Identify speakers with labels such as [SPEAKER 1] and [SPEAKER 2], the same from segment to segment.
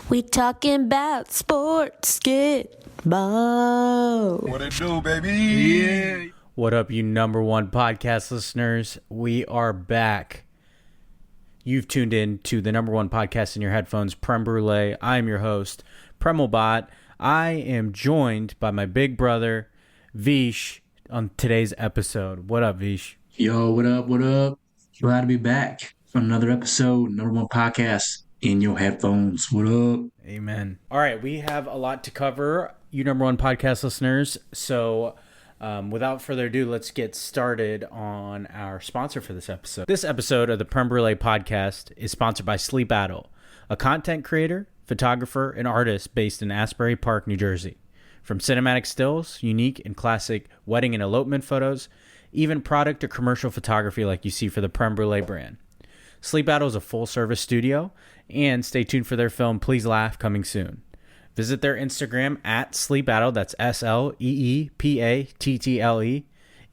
[SPEAKER 1] We talking about sports, get ball.
[SPEAKER 2] What it do, baby? Yeah.
[SPEAKER 3] What up, you number one podcast listeners? We are back. You've tuned in to the number one podcast in your headphones, Prem Brulee. I am your host, Premal Bhatt. I am joined by my big brother, Vish, on today's episode. What up, Vish?
[SPEAKER 4] Yo, what up, what up? Glad to be back for another episode, number one podcast in your headphones. What up?
[SPEAKER 3] Amen. All right, we have a lot to cover, you number one podcast listeners. So without further ado, let's get started on our sponsor for this episode. This episode of the Prem Brulee podcast is sponsored by Sleep Adult, a content creator, photographer, and artist based in Asbury Park, New Jersey. From cinematic stills, unique and classic wedding and elopement photos, even product or commercial photography like you see for the Prem Brulee brand. Sleep Adult is a full-service studio, and stay tuned for their film Please Laugh, coming soon. Visit their Instagram at Sleep Adult, that's SLEEPATTLE,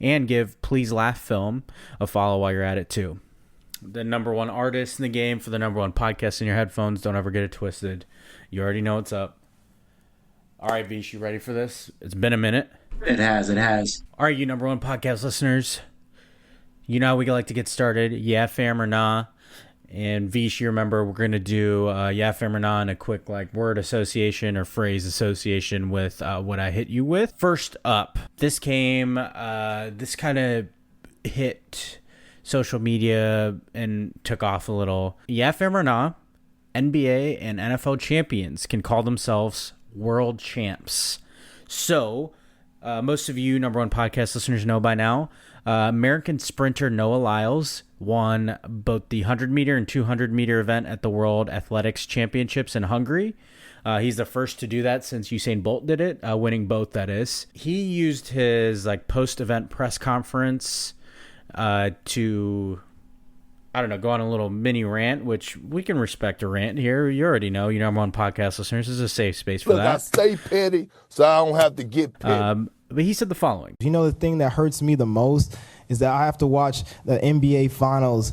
[SPEAKER 3] and give Please Laugh Film a follow while you're at it too. The number one artist in the game for the number one podcast in your headphones. Don't ever get it twisted. You already know what's up. All right, Vish, you ready for this? It's been a minute.
[SPEAKER 4] It has.
[SPEAKER 3] All right, you number one podcast listeners. You know how we like to get started. Yeah, fam or nah. And Vish, you remember we're going to do yeah, fam or nah, and a quick word association or phrase association with what I hit you with. First up, this kind of hit social media and took off a little. Yeah, fam or nah, NBA and NFL champions can call themselves world champs. So, most of you number one podcast listeners know by now, American sprinter Noah Lyles won both the 100-meter and 200-meter event at the World Athletics Championships in Hungary. He's the first to do that since Usain Bolt did it, winning both, that is. He used his post-event press conference to, I don't know, go on a little mini rant, which we can respect a rant here. You already know, you number one podcast listeners, this is a safe space for that.
[SPEAKER 2] I stay petty, so I don't have to get petty.
[SPEAKER 3] But he said the following.
[SPEAKER 5] You know, the thing that hurts me the most is that I have to watch the NBA Finals,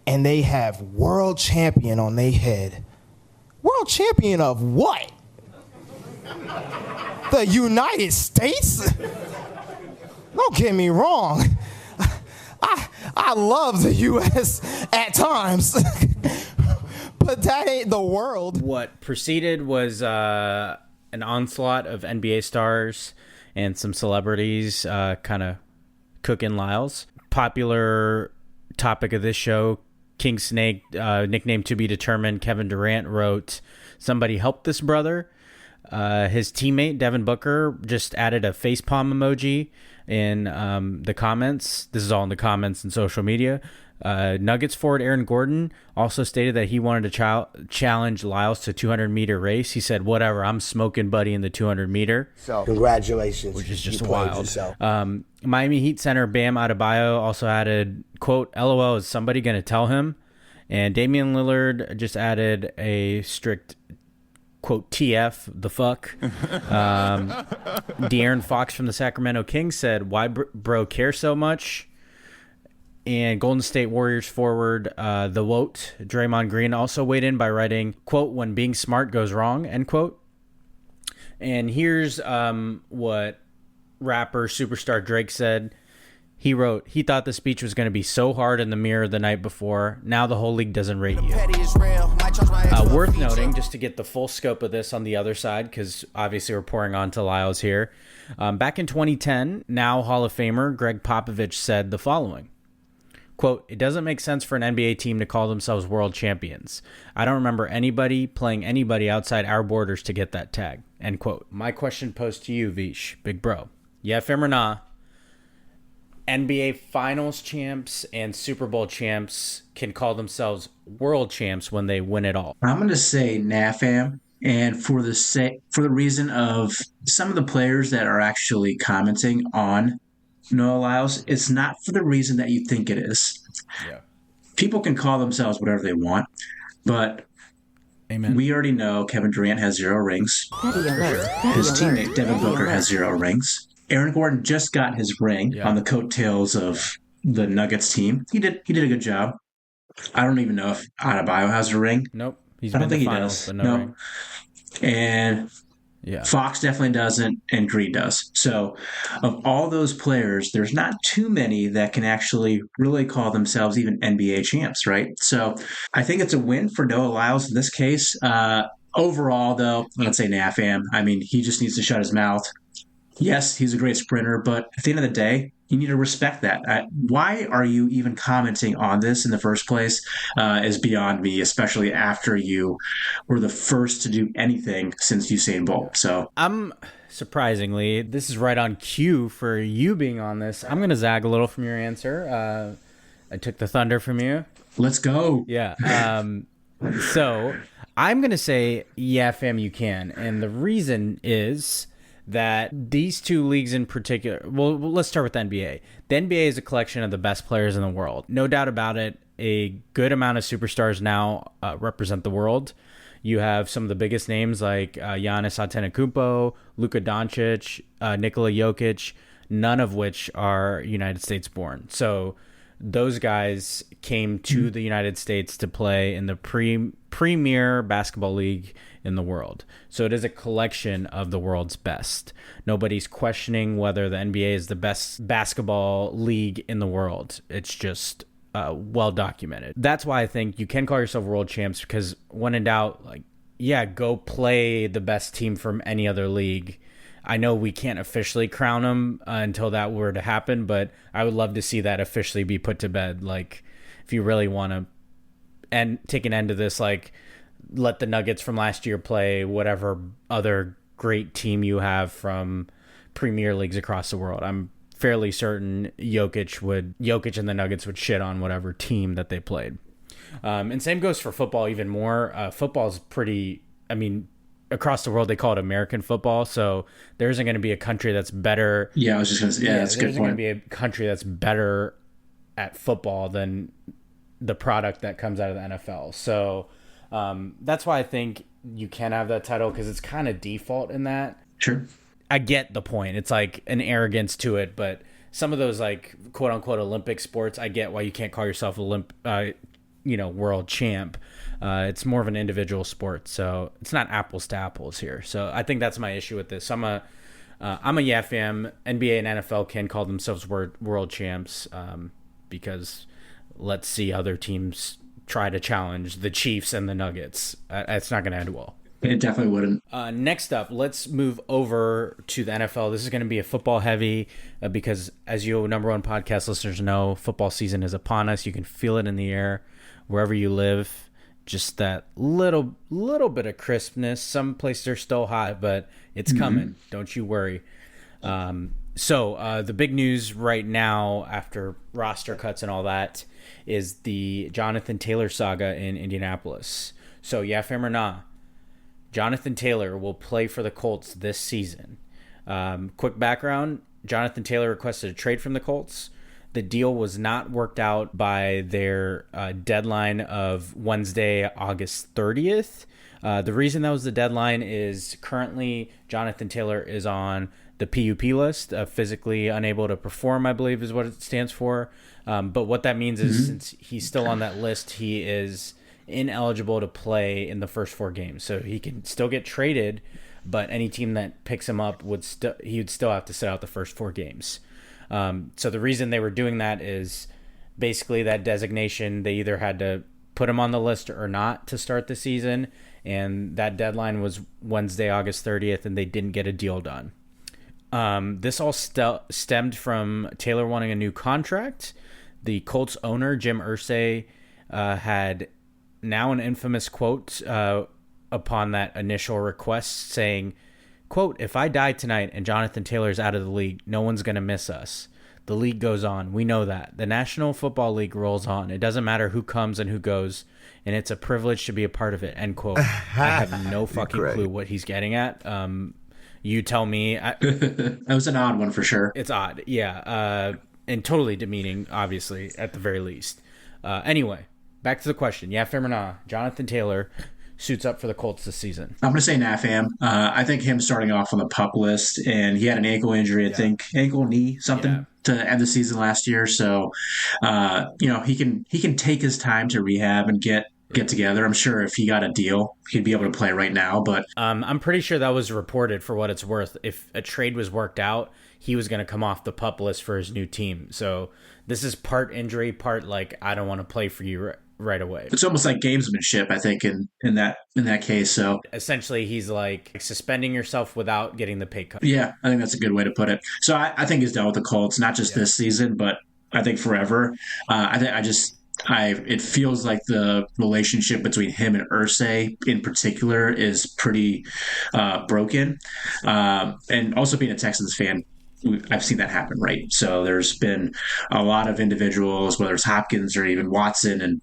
[SPEAKER 5] and they have world champion on their head. World champion of what? The United States? Don't get me wrong. I love the U.S. at times, but that ain't the world.
[SPEAKER 3] What preceded was an onslaught of NBA stars and some celebrities kind of cooking Lyles. Popular topic of this show, King Snake, nickname to be determined, Kevin Durant wrote, "Somebody help this brother." His teammate, Devin Booker, just added a facepalm emoji in the comments. This is all in the comments and social media. Nuggets forward Aaron Gordon also stated that he wanted to challenge Lyles to 200-meter race. He said, whatever, I'm smoking buddy in the 200-meter.
[SPEAKER 6] So, congratulations.
[SPEAKER 3] Which is just wild. Miami Heat center Bam Adebayo also added, quote, LOL, is somebody going to tell him? And Damian Lillard just added a strict, quote, TF, the fuck. De'Aaron Fox from the Sacramento Kings said, why bro care so much? And Golden State Warriors forward, the Woat, Draymond Green, also weighed in by writing, quote, when being smart goes wrong, end quote. And here's what rapper superstar Drake said. He wrote, he thought the speech was going to be so hard in the mirror the night before. Now the whole league doesn't rate you. Worth noting, just to get the full scope of this on the other side, because obviously we're pouring on to Lyles here. Back in 2010, now Hall of Famer Greg Popovich said the following. Quote, it doesn't make sense for an NBA team to call themselves world champions. I don't remember anybody playing anybody outside our borders to get that tag. End quote. My question posed to you, Vish, big bro. Yeah, fam or nah, NBA Finals champs and Super Bowl champs can call themselves world champs when they win it all.
[SPEAKER 4] I'm going to say nah, fam. And for the reason of some of the players that are actually commenting on Noah Lyles, it's not for the reason that you think it is.
[SPEAKER 3] Yeah.
[SPEAKER 4] People can call themselves whatever they want, but
[SPEAKER 3] Amen.
[SPEAKER 4] We already know Kevin Durant has 0 rings. His teammate Devin Booker has 0 rings. Aaron Gordon just got his ring on the coattails of the Nuggets team. He did a good job. I don't even know if Adebayo has a ring.
[SPEAKER 3] Nope.
[SPEAKER 4] I don't think he does.
[SPEAKER 3] No ring.
[SPEAKER 4] And
[SPEAKER 3] Yeah.
[SPEAKER 4] Fox definitely doesn't, and Green does. So, of all those players, there's not too many that can actually really call themselves even NBA champs, right? So, I think it's a win for Noah Lyles in this case. Overall, though, I'd say NAFAM. I mean, he just needs to shut his mouth. Yes, he's a great sprinter, but at the end of the day, you need to respect that. Why are you even commenting on this in the first place is beyond me, especially after you were the first to do anything since Usain Bolt. So
[SPEAKER 3] I'm surprisingly, this is right on cue for you being on this. I'm going to zag a little from your answer. I took the thunder from you.
[SPEAKER 4] Let's go.
[SPEAKER 3] Yeah. So I'm going to say, yeah, fam, you can. And the reason is that these two leagues in particular, well, let's start with the NBA. The NBA is a collection of the best players in the world. No doubt about it. A good amount of superstars now represent the world. You have some of the biggest names like Giannis Antetokounmpo, Luka Doncic, Nikola Jokic, none of which are United States born. So those guys came to the United States to play in the premier basketball league in the world. So it is a collection of the world's best. Nobody's questioning whether the NBA is the best basketball league in the world. It's just well documented. That's why I think you can call yourself world champs, because when in doubt, like, yeah, go play the best team from any other league. I know we can't officially crown them until that were to happen, but I would love to see that officially be put to bed. Like, if you really want to take an end to this, like, let the Nuggets from last year play whatever other great team you have from premier leagues across the world. I'm fairly certain Jokic and the Nuggets would shit on whatever team that they played. And same goes for football even more. Football is pretty, I mean, across the world, they call it American football. So there isn't going to be a country that's better.
[SPEAKER 4] Yeah, I was just going to say, that's a good point.
[SPEAKER 3] There's going to be a country that's better at football than the product that comes out of the NFL. So that's why I think you can have that title, because it's kind of default in that.
[SPEAKER 4] Sure.
[SPEAKER 3] I get the point. It's like an arrogance to it, but some of those like quote unquote Olympic sports, I get why you can't call yourself world champ. It's more of an individual sport, so it's not apples to apples here. So I think that's my issue with this. I'm a yeah fam. NBA and NFL can call themselves world champs because let's see other teams try to challenge the Chiefs and the Nuggets. It's not going to end well.
[SPEAKER 4] It definitely wouldn't.
[SPEAKER 3] Next up, let's move over to the NFL. This is going to be a football heavy because, as you number one podcast listeners know, football season is upon us. You can feel it in the air wherever you live. Just that little bit of crispness. Some places are still hot, but it's coming. Don't you worry. So the big news right now, after roster cuts and all that, is the Jonathan Taylor saga in Indianapolis. So, yeah, fam or nah, Jonathan Taylor will play for the Colts this season. Quick background, Jonathan Taylor requested a trade from the Colts. The deal was not worked out by their deadline of Wednesday, August 30th. The reason that was the deadline is currently Jonathan Taylor is on the PUP list, physically unable to perform, I believe is what it stands for. But what that means is since he's still on that list, he is ineligible to play in the first 4 games. So he can still get traded, but any team that picks him up would still have to sit out the first 4 games. So the reason they were doing that is basically that designation, they either had to put him on the list or not to start the season, and that deadline was Wednesday, August 30th, and they didn't get a deal done. This all stemmed from Taylor wanting a new contract. The Colts owner, Jim Irsay, had now an infamous quote upon that initial request saying, quote, "If I die tonight and Jonathan Taylor's out of the league, no one's going to miss us. The league goes on. We know that. The National Football League rolls on. It doesn't matter who comes and who goes, and it's a privilege to be a part of it," end quote. I have no fucking clue what he's getting at. You tell me.
[SPEAKER 4] That was an odd one for sure.
[SPEAKER 3] It's odd, yeah. And totally demeaning, obviously, at the very least. Anyway, back to the question. Yeah, fam or nah, Jonathan Taylor suits up for the Colts this season.
[SPEAKER 4] I'm going to say NAFAM. I think him starting off on the PUP list, and he had an ankle injury, I think, ankle, knee, something to end the season last year. So, he can take his time to rehab and get get together. I'm sure if he got a deal, he'd be able to play right now. But
[SPEAKER 3] I'm pretty sure that was reported for what it's worth. If a trade was worked out, he was going to come off the PUP list for his new team. So this is part injury, part like, I don't want to play for you right away.
[SPEAKER 4] It's almost like gamesmanship, I think, in that case. So
[SPEAKER 3] essentially, he's like suspending yourself without getting the pay cut.
[SPEAKER 4] Yeah, I think that's a good way to put it. So I think he's done with the Colts, not just this season, but I think forever. It feels like the relationship between him and Irsay in particular is pretty broken. And also being a Texans fan, I've seen that happen, right? So there's been a lot of individuals, whether it's Hopkins or even Watson, and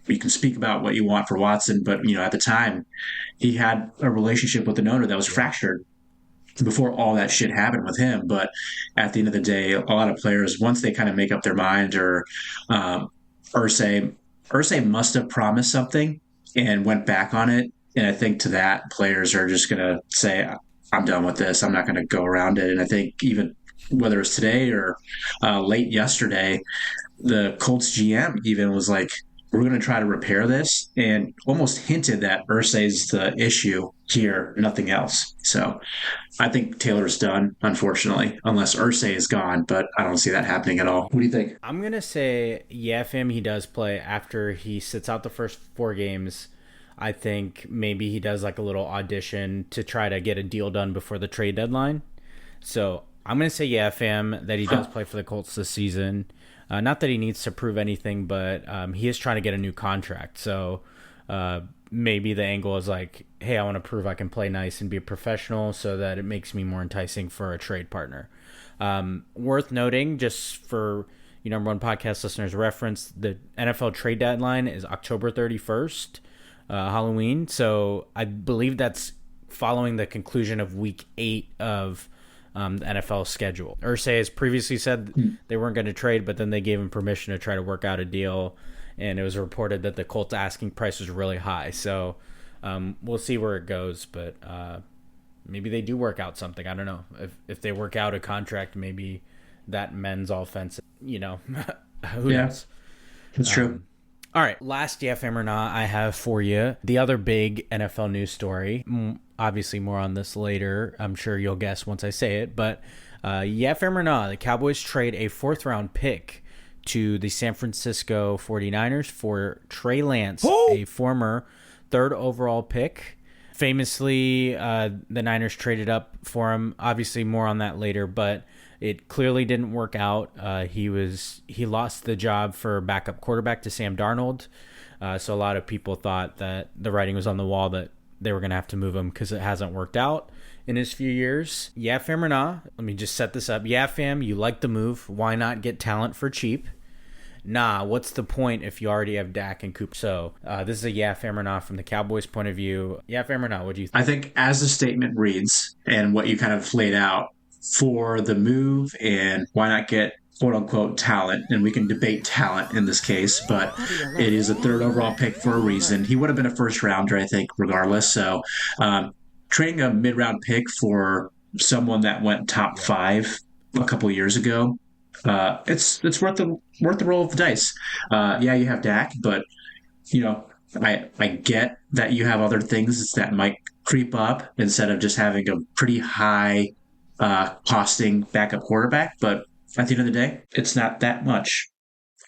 [SPEAKER 4] you can speak about what you want for Watson, but at the time he had a relationship with an owner that was fractured before all that shit happened with him. But at the end of the day, a lot of players, once they kind of make up their mind, or Irsay must have promised something and went back on it. And I think to that, players are just going to say, I'm done with this. I'm not going to go around it. And I think even whether it's today or late yesterday, the Colts GM even was like, we're going to try to repair this, and almost hinted that Irsay's the issue here, nothing else. So I think Taylor's done, unfortunately, unless Irsay is gone, but I don't see that happening at all. What do you think?
[SPEAKER 3] I'm going to say, fam, he does play after he sits out the first 4 games. I think maybe he does like a little audition to try to get a deal done before the trade deadline. So I'm going to say, fam, that he does play for the Colts this season. Not that he needs to prove anything, but he is trying to get a new contract. So maybe the angle is like, hey, I want to prove I can play nice and be a professional so that it makes me more enticing for a trade partner. Worth noting, just for number one podcast listeners' reference, the NFL trade deadline is October 31st, Halloween. So I believe that's following the conclusion of week 8 of the NFL schedule. Irsay has previously said they weren't going to trade, but then they gave him permission to try to work out a deal, and it was reported that the Colts asking price was really high. So we'll see where it goes, but maybe they do work out something. I don't know. If they work out a contract, maybe that mends all fences. Who knows?
[SPEAKER 4] That's true.
[SPEAKER 3] All right, last fam or not I have for you. The other big NFL news story. Obviously, more on this later. I'm sure you'll guess once I say it. But fam or not, the Cowboys trade a 4th-round pick to the San Francisco 49ers for Trey Lance, a former 3rd overall pick. Famously, the Niners traded up for him. Obviously, more on that later, but it clearly didn't work out. He lost the job for backup quarterback to Sam Darnold. So a lot of people thought that the writing was on the wall that they were going to have to move him because it hasn't worked out in his few years. Fam or nah, let me just set this up. Fam, you like the move. Why not get talent for cheap? Nah, what's the point if you already have Dak and Cooper? So this is a fam or nah from the Cowboys' point of view. Fam or nah, what do you think?
[SPEAKER 4] I think as the statement reads and what you kind of laid out for the move, and why not get quote-unquote talent, and we can debate talent in this case, but it is a 3rd overall pick for a reason. He would have been a first-rounder, I think, regardless. So trading a mid-round pick for someone that went top 5 a couple of years ago, it's worth the roll of the dice. You have Dak, but I get that you have other things that might creep up instead of just having a pretty high costing backup quarterback, but at the end of the day, it's not that much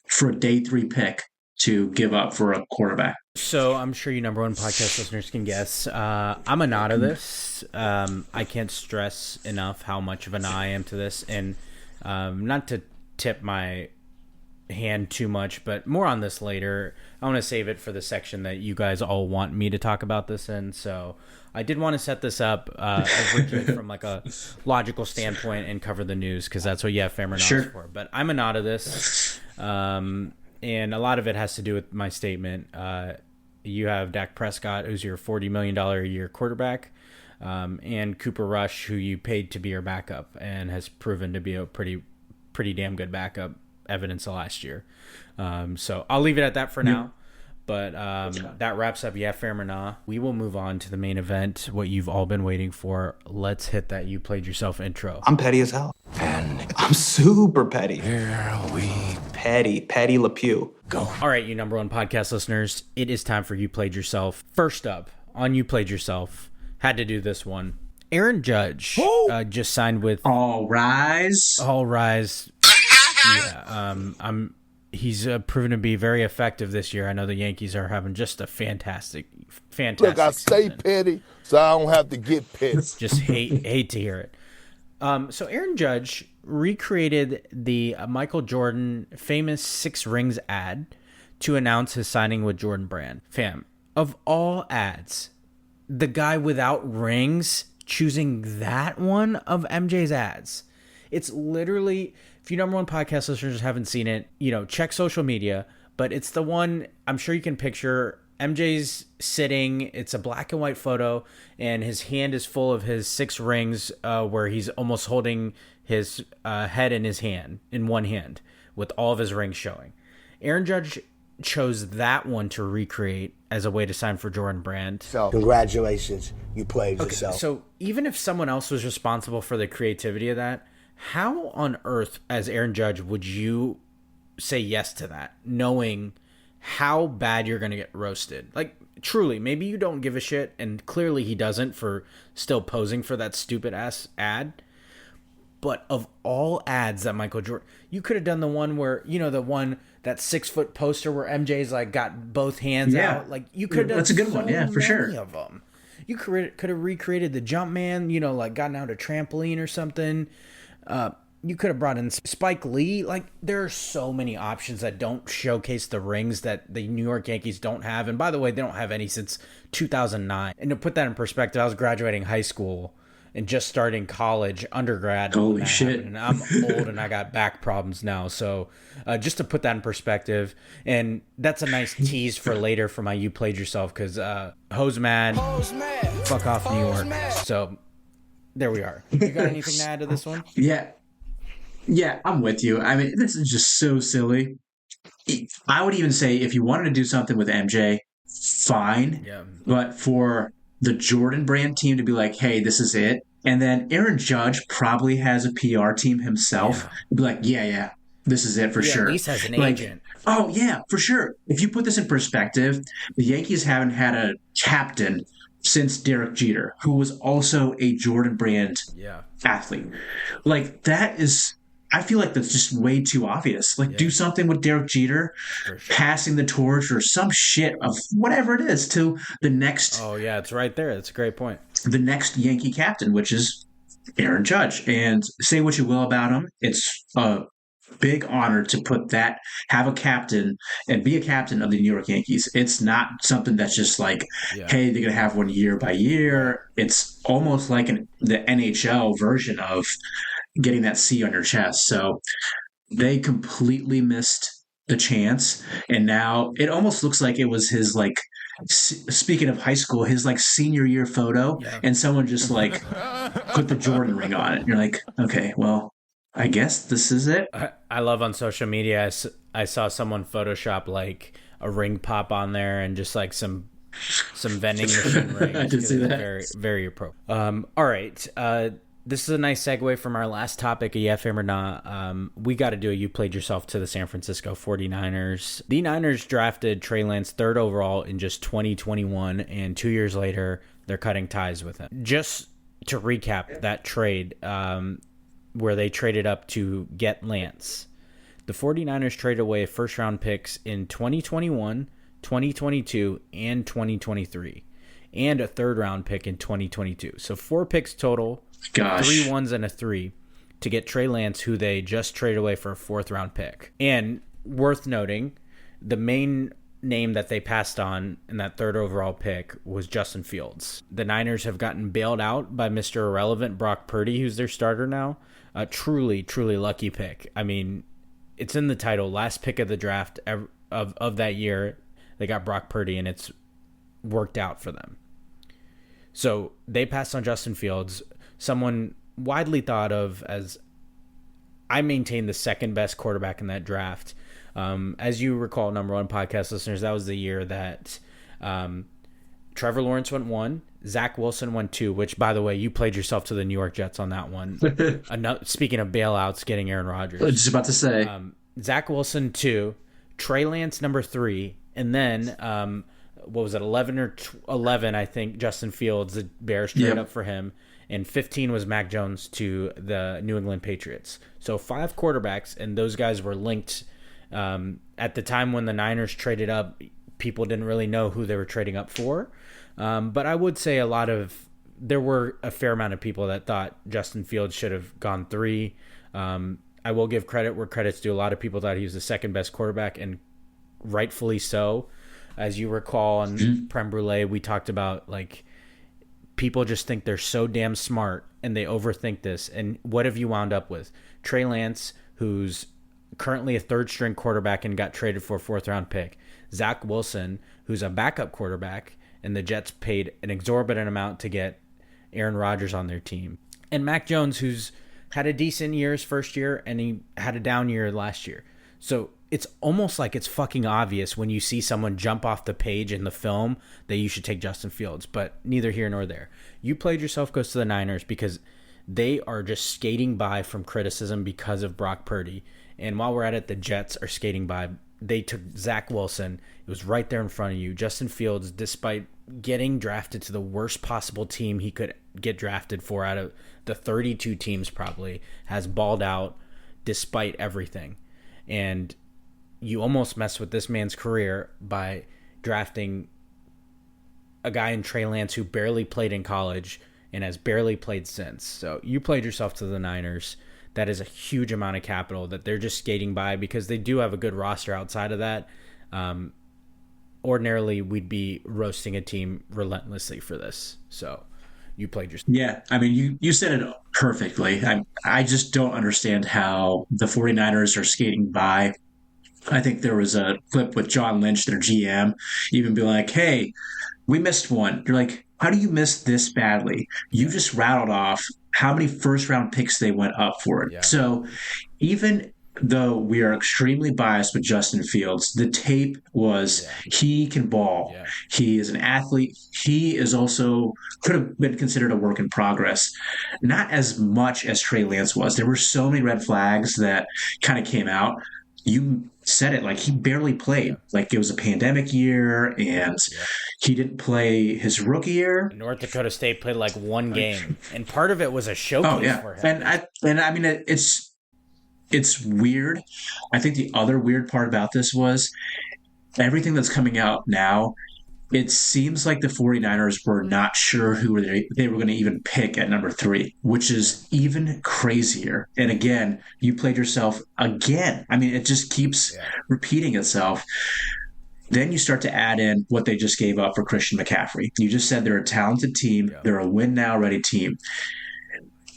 [SPEAKER 4] for a day 3 pick to give up for a quarterback.
[SPEAKER 3] So I'm sure you number one podcast listeners can guess. I'm a nah to this. I can't stress enough how much of a nah I am to this, and not to tip my hand too much, but more on this later. I want to save it for the section that you guys all want me to talk about this in. So I did want to set this up from like a logical standpoint and cover the news because that's what fam or not is for. But I'm a nah to this, and a lot of it has to do with my statement. You have Dak Prescott, who's your $40 million a year quarterback, and Cooper Rush, who you paid to be your backup and has proven to be a pretty damn good backup, evidence of last year. So I'll leave it at that for now. But that wraps up fam or nah. We will move on to the main event, what you've all been waiting for. Let's hit that You Played Yourself intro.
[SPEAKER 5] I'm petty as hell. And I'm super petty.
[SPEAKER 2] Here we
[SPEAKER 6] Patty LePew.
[SPEAKER 3] All right, you number one podcast listeners, it is time for You Played Yourself. First up, on You Played Yourself, had to do this one. Aaron Judge just signed with...
[SPEAKER 4] All rise.
[SPEAKER 3] All rise. Yeah, he's proven to be very effective this year. I know the Yankees are having just a fantastic
[SPEAKER 2] Look, I stay
[SPEAKER 3] season.
[SPEAKER 2] petty, so I don't have to get petty.
[SPEAKER 3] Just hate to hear it. So Aaron Judge recreated the Michael Jordan famous 6 rings ad to announce his signing with Jordan Brand. Fam, of all ads, the guy without rings choosing that one of MJ's ads. It's literally, if you number one podcast listeners haven't seen it, check social media, but it's the one I'm sure you can picture. MJ's sitting, it's a black and white photo, and his hand is full of his 6 rings, where he's almost holding his head in his hand, in one hand, with all of his rings showing. Aaron Judge chose that one to recreate as a way to sign for Jordan Brand.
[SPEAKER 7] So, congratulations, you played yourself.
[SPEAKER 3] So even if someone else was responsible for the creativity of that, how on earth, as Aaron Judge, would you say yes to that, knowing how bad you're going to get roasted? Like, truly, maybe you don't give a shit, and clearly he doesn't for still posing for that stupid-ass ad. But of all ads that Michael Jordan... You could have done the one where, that 6-foot poster where MJ's, got both hands out. Like, you could have done
[SPEAKER 4] that's a good one, yeah, for sure.
[SPEAKER 3] of them. You could have recreated the jump man, gotten out a trampoline or something. You could have brought in Spike Lee. Like, there are so many options that don't showcase the rings that the New York Yankees don't have. And by the way, they don't have any since 2009. And to put that in perspective, I was graduating high school and just starting college, undergrad.
[SPEAKER 4] Holy shit.
[SPEAKER 3] And I'm old and I got back problems now. So just to put that in perspective, and that's a nice tease for later for my You Played Yourself, because Hose Mad, fuck off New York. So there we are. You got anything to add to this one?
[SPEAKER 4] Yeah, I'm with you. I mean, this is just so silly. I would even say if you wanted to do something with MJ, fine. Yeah. But for the Jordan Brand team to be like, hey, this is it. And then Aaron Judge probably has a PR team himself. Yeah. Be like, yeah, this is it for sure.
[SPEAKER 3] At least has an agent.
[SPEAKER 4] Oh, yeah, for sure. If you put this in perspective, the Yankees haven't had a captain since Derek Jeter, who was also a Jordan Brand athlete. Like, that is... I feel like that's just way too obvious. Like, do something with Derek Jeter, passing the torch or some shit of whatever it is to the next...
[SPEAKER 3] Oh, yeah, it's right there. That's a great point.
[SPEAKER 4] The next Yankee captain, which is Aaron Judge. And say what you will about him, it's a big honor to have a captain and be a captain of the New York Yankees. It's not something that's just like, hey, they're going to have one year by year. It's almost like the NHL version of getting that C on your chest. So they completely missed the chance. And now it almost looks like it was his, speaking of high school, his senior year photo. Yeah. And someone just put the Jordan ring on it. And you're like, okay, well, I guess this is it.
[SPEAKER 3] I love on social media, I saw someone Photoshop a ring pop on there and just some vending machine rings.
[SPEAKER 4] I did see that.
[SPEAKER 3] Very, very appropriate. All right. This is a nice segue from our last topic of Yeah, Fam or Nah. We got to do a You Played Yourself to the San Francisco 49ers. The Niners drafted Trey Lance 3rd overall in just 2021, and 2 years later, they're cutting ties with him. Just to recap that trade, where they traded up to get Lance, the 49ers traded away first-round picks in 2021, 2022, and 2023, and a third-round pick in 2022. So 4 picks total.
[SPEAKER 4] Gosh.
[SPEAKER 3] 3 1s and a 3 to get Trey Lance, who they just traded away for a 4th-round pick. And worth noting, the main name that they passed on in that 3rd overall pick was Justin Fields. The Niners have gotten bailed out by Mr. Irrelevant Brock Purdy, who's their starter now. A truly, truly lucky pick. I mean, it's in the title. Last pick of the draft of that year, they got Brock Purdy, and it's worked out for them. So they passed on Justin Fields, someone widely thought of as, I maintain, the second best quarterback in that draft. As you recall, number one podcast listeners, that was the year that Trevor Lawrence went 1, Zach Wilson went 2, which, by the way, you played yourself to the New York Jets on that one. Speaking of bailouts, getting Aaron Rodgers.
[SPEAKER 4] I was just about to say.
[SPEAKER 3] Zach Wilson 2, Trey Lance number 3, and then what was it, 11 or 11? I think Justin Fields, the Bears traded up for him, and 15 was Mac Jones to the New England Patriots. So 5 quarterbacks, and those guys were linked. At the time when the Niners traded up, people didn't really know who they were trading up for. But I would say there were a fair amount of people that thought Justin Fields should have gone 3. I will give credit where credit's due. A lot of people thought he was the second best quarterback, and rightfully so. As you recall on Prem Brulee, we talked about like people just think they're so damn smart and they overthink this. And what have you wound up with? Trey Lance, who's currently a third-string quarterback and got traded for a 4th-round pick. Zach Wilson, who's a backup quarterback, and the Jets paid an exorbitant amount to get Aaron Rodgers on their team. And Mac Jones, who's had a decent year his first year, and he had a down year last year. So it's almost like it's fucking obvious when you see someone jump off the page in the film that you should take Justin Fields, but neither here nor there. You played yourself goes to the Niners because they are just skating by from criticism because of Brock Purdy. And while we're at it, the Jets are skating by. They took Zach Wilson. It was right there in front of you. Justin Fields, despite getting drafted to the worst possible team he could get drafted for out of the 32 teams probably, has balled out despite everything. And you almost messed with this man's career by drafting a guy in Trey Lance who barely played in college and has barely played since. So you played yourself to the Niners. That is a huge amount of capital that they're just skating by because they do have a good roster outside of that. Ordinarily, we'd be roasting a team relentlessly for this. So you played yourself.
[SPEAKER 4] Yeah, I mean, you said it perfectly. I just don't understand how the 49ers are skating by. I think there was a clip with John Lynch, their GM, even be like, hey, we missed one. You're like, how do you miss this badly? You just rattled off how many first-round picks they went up for it. Yeah. So even though we are extremely biased with Justin Fields, the tape was he can ball. Yeah. He is an athlete. He is also could have been considered a work in progress. Not as much as Trey Lance was. There were so many red flags that kind of came out. You said it, like he barely played. Like it was a pandemic year and he didn't play his rookie year.
[SPEAKER 3] North Dakota State played like one game, and part of it was a showcase for him.
[SPEAKER 4] And I mean, it's weird. I think the other weird part about this was everything that's coming out now. It seems like the 49ers were not sure who they were going to even pick at number 3, which is even crazier. And again, you played yourself again. I mean, it just keeps repeating itself. Then you start to add in what they just gave up for Christian McCaffrey. You just said they're a talented team. Yeah. They're a win-now-ready team.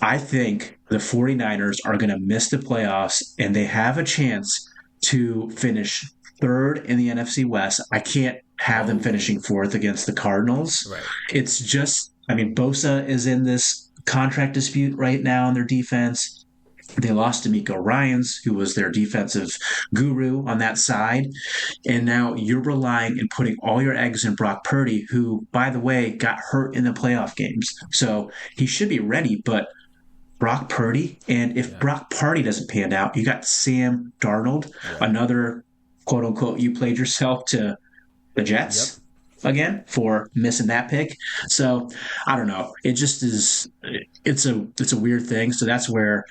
[SPEAKER 4] I think the 49ers are going to miss the playoffs, and they have a chance to finish 3rd in the NFC West. I can't have them finishing 4th against the Cardinals. Right. It's just, I mean, Bosa is in this contract dispute right now on their defense. They lost D'Amico Ryans, who was their defensive guru on that side. And now you're relying and putting all your eggs in Brock Purdy, who, by the way, got hurt in the playoff games. So he should be ready, but Brock Purdy, and if Brock Purdy doesn't pan out, you got Sam Darnold, another quote-unquote, you played yourself to the Jets again for missing that pick. So I don't know. It just is. It's a weird thing. So that's where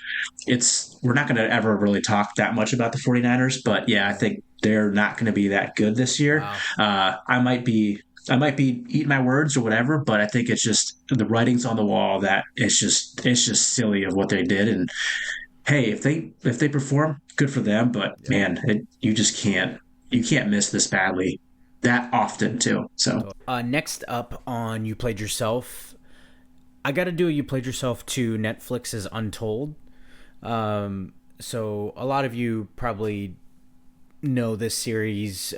[SPEAKER 4] we're not going to ever really talk that much about the 49ers. But yeah, I think they're not going to be that good this year. Wow. I might be eating my words or whatever, but I think it's just the writing's on the wall that it's just silly of what they did. And hey, if they perform, good for them. But man, you can't miss this badly that often too. So
[SPEAKER 3] next up on You Played Yourself, I got to do a You Played Yourself to Netflix's Untold. So a lot of you probably know this series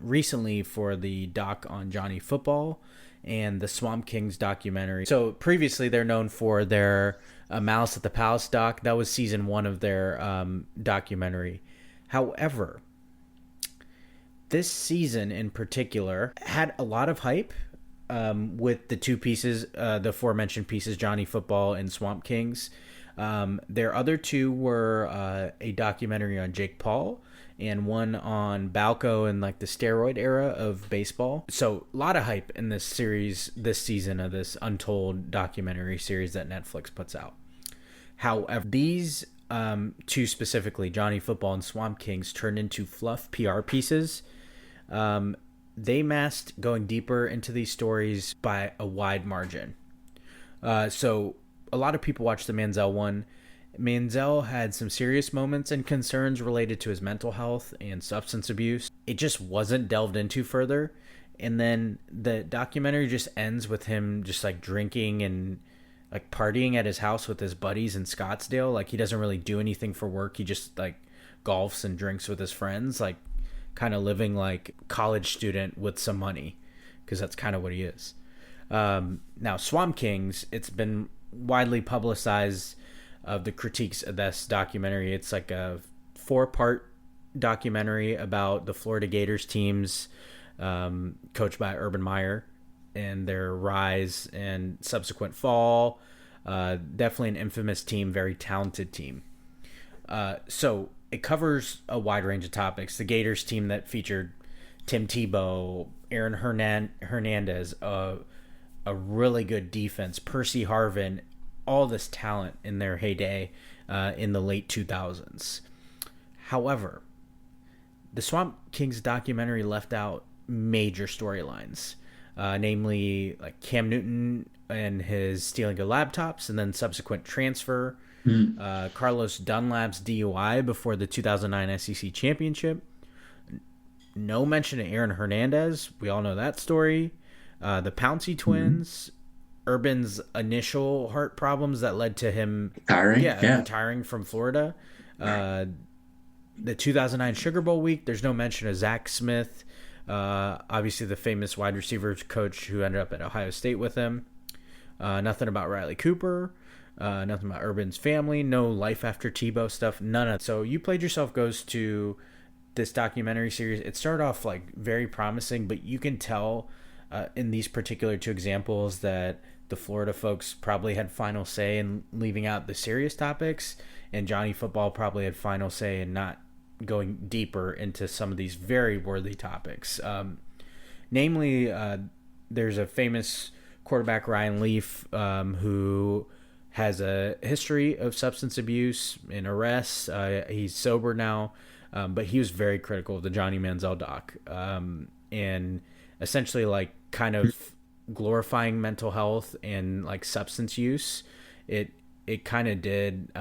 [SPEAKER 3] recently for the doc on Johnny Football and the Swamp Kings documentary. So previously they're known for their Malice at the Palace doc. That was season 1 of their documentary. However, this season in particular had a lot of hype with the two pieces, the aforementioned pieces, Johnny Football and Swamp Kings. Their other two were a documentary on Jake Paul and one on Balco and like the steroid era of baseball. So a lot of hype in this series, this season of this Untold documentary series that Netflix puts out. However, these two specifically, Johnny Football and Swamp Kings, turned into fluff PR pieces. They masked going deeper into these stories by a wide margin. So a lot of people watched the Manziel one. Manziel had some serious moments and concerns related to his mental health and substance abuse. It just wasn't delved into further. And then the documentary just ends with him just like drinking and like partying at his house with his buddies in Scottsdale. Like he doesn't really do anything for work. He just like golfs and drinks with his friends, like kind of living like college student with some money, because that's kind of what he is. Now Swamp Kings, it's been widely publicized of the critiques of this documentary. It's like a 4-part documentary about the Florida Gators teams, coached by Urban Meyer, and their rise and subsequent fall. Definitely an infamous team, very talented team. So it covers a wide range of topics. The Gators team that featured Tim Tebow, Aaron Hernandez, a really good defense, Percy Harvin, all this talent in their heyday in the late 2000s. However, the Swamp Kings documentary left out major storylines, namely like Cam Newton and his stealing of laptops and then subsequent transfer, Carlos Dunlap's DUI before the 2009 SEC championship. No mention of Aaron Hernandez. We all know that story. The Pouncey twins, Urban's initial heart problems that led to him retiring from Florida. The 2009 Sugar Bowl week, there's no mention of Zach Smith, obviously the famous wide receivers coach who ended up at Ohio State with him. Nothing about Riley Cooper, nothing about Urban's family, no life after Tebow stuff, none of it. So You Played Yourself goes to this documentary series. It started off like very promising, but you can tell in these particular two examples that the Florida folks probably had final say in leaving out the serious topics, and Johnny Football probably had final say in not going deeper into some of these very worthy topics. Namely, there's a famous quarterback, Ryan Leaf, who has a history of substance abuse and arrests. He's sober now, but he was very critical of the Johnny Manziel doc, and essentially like kind of glorifying mental health and like substance use. It kind of did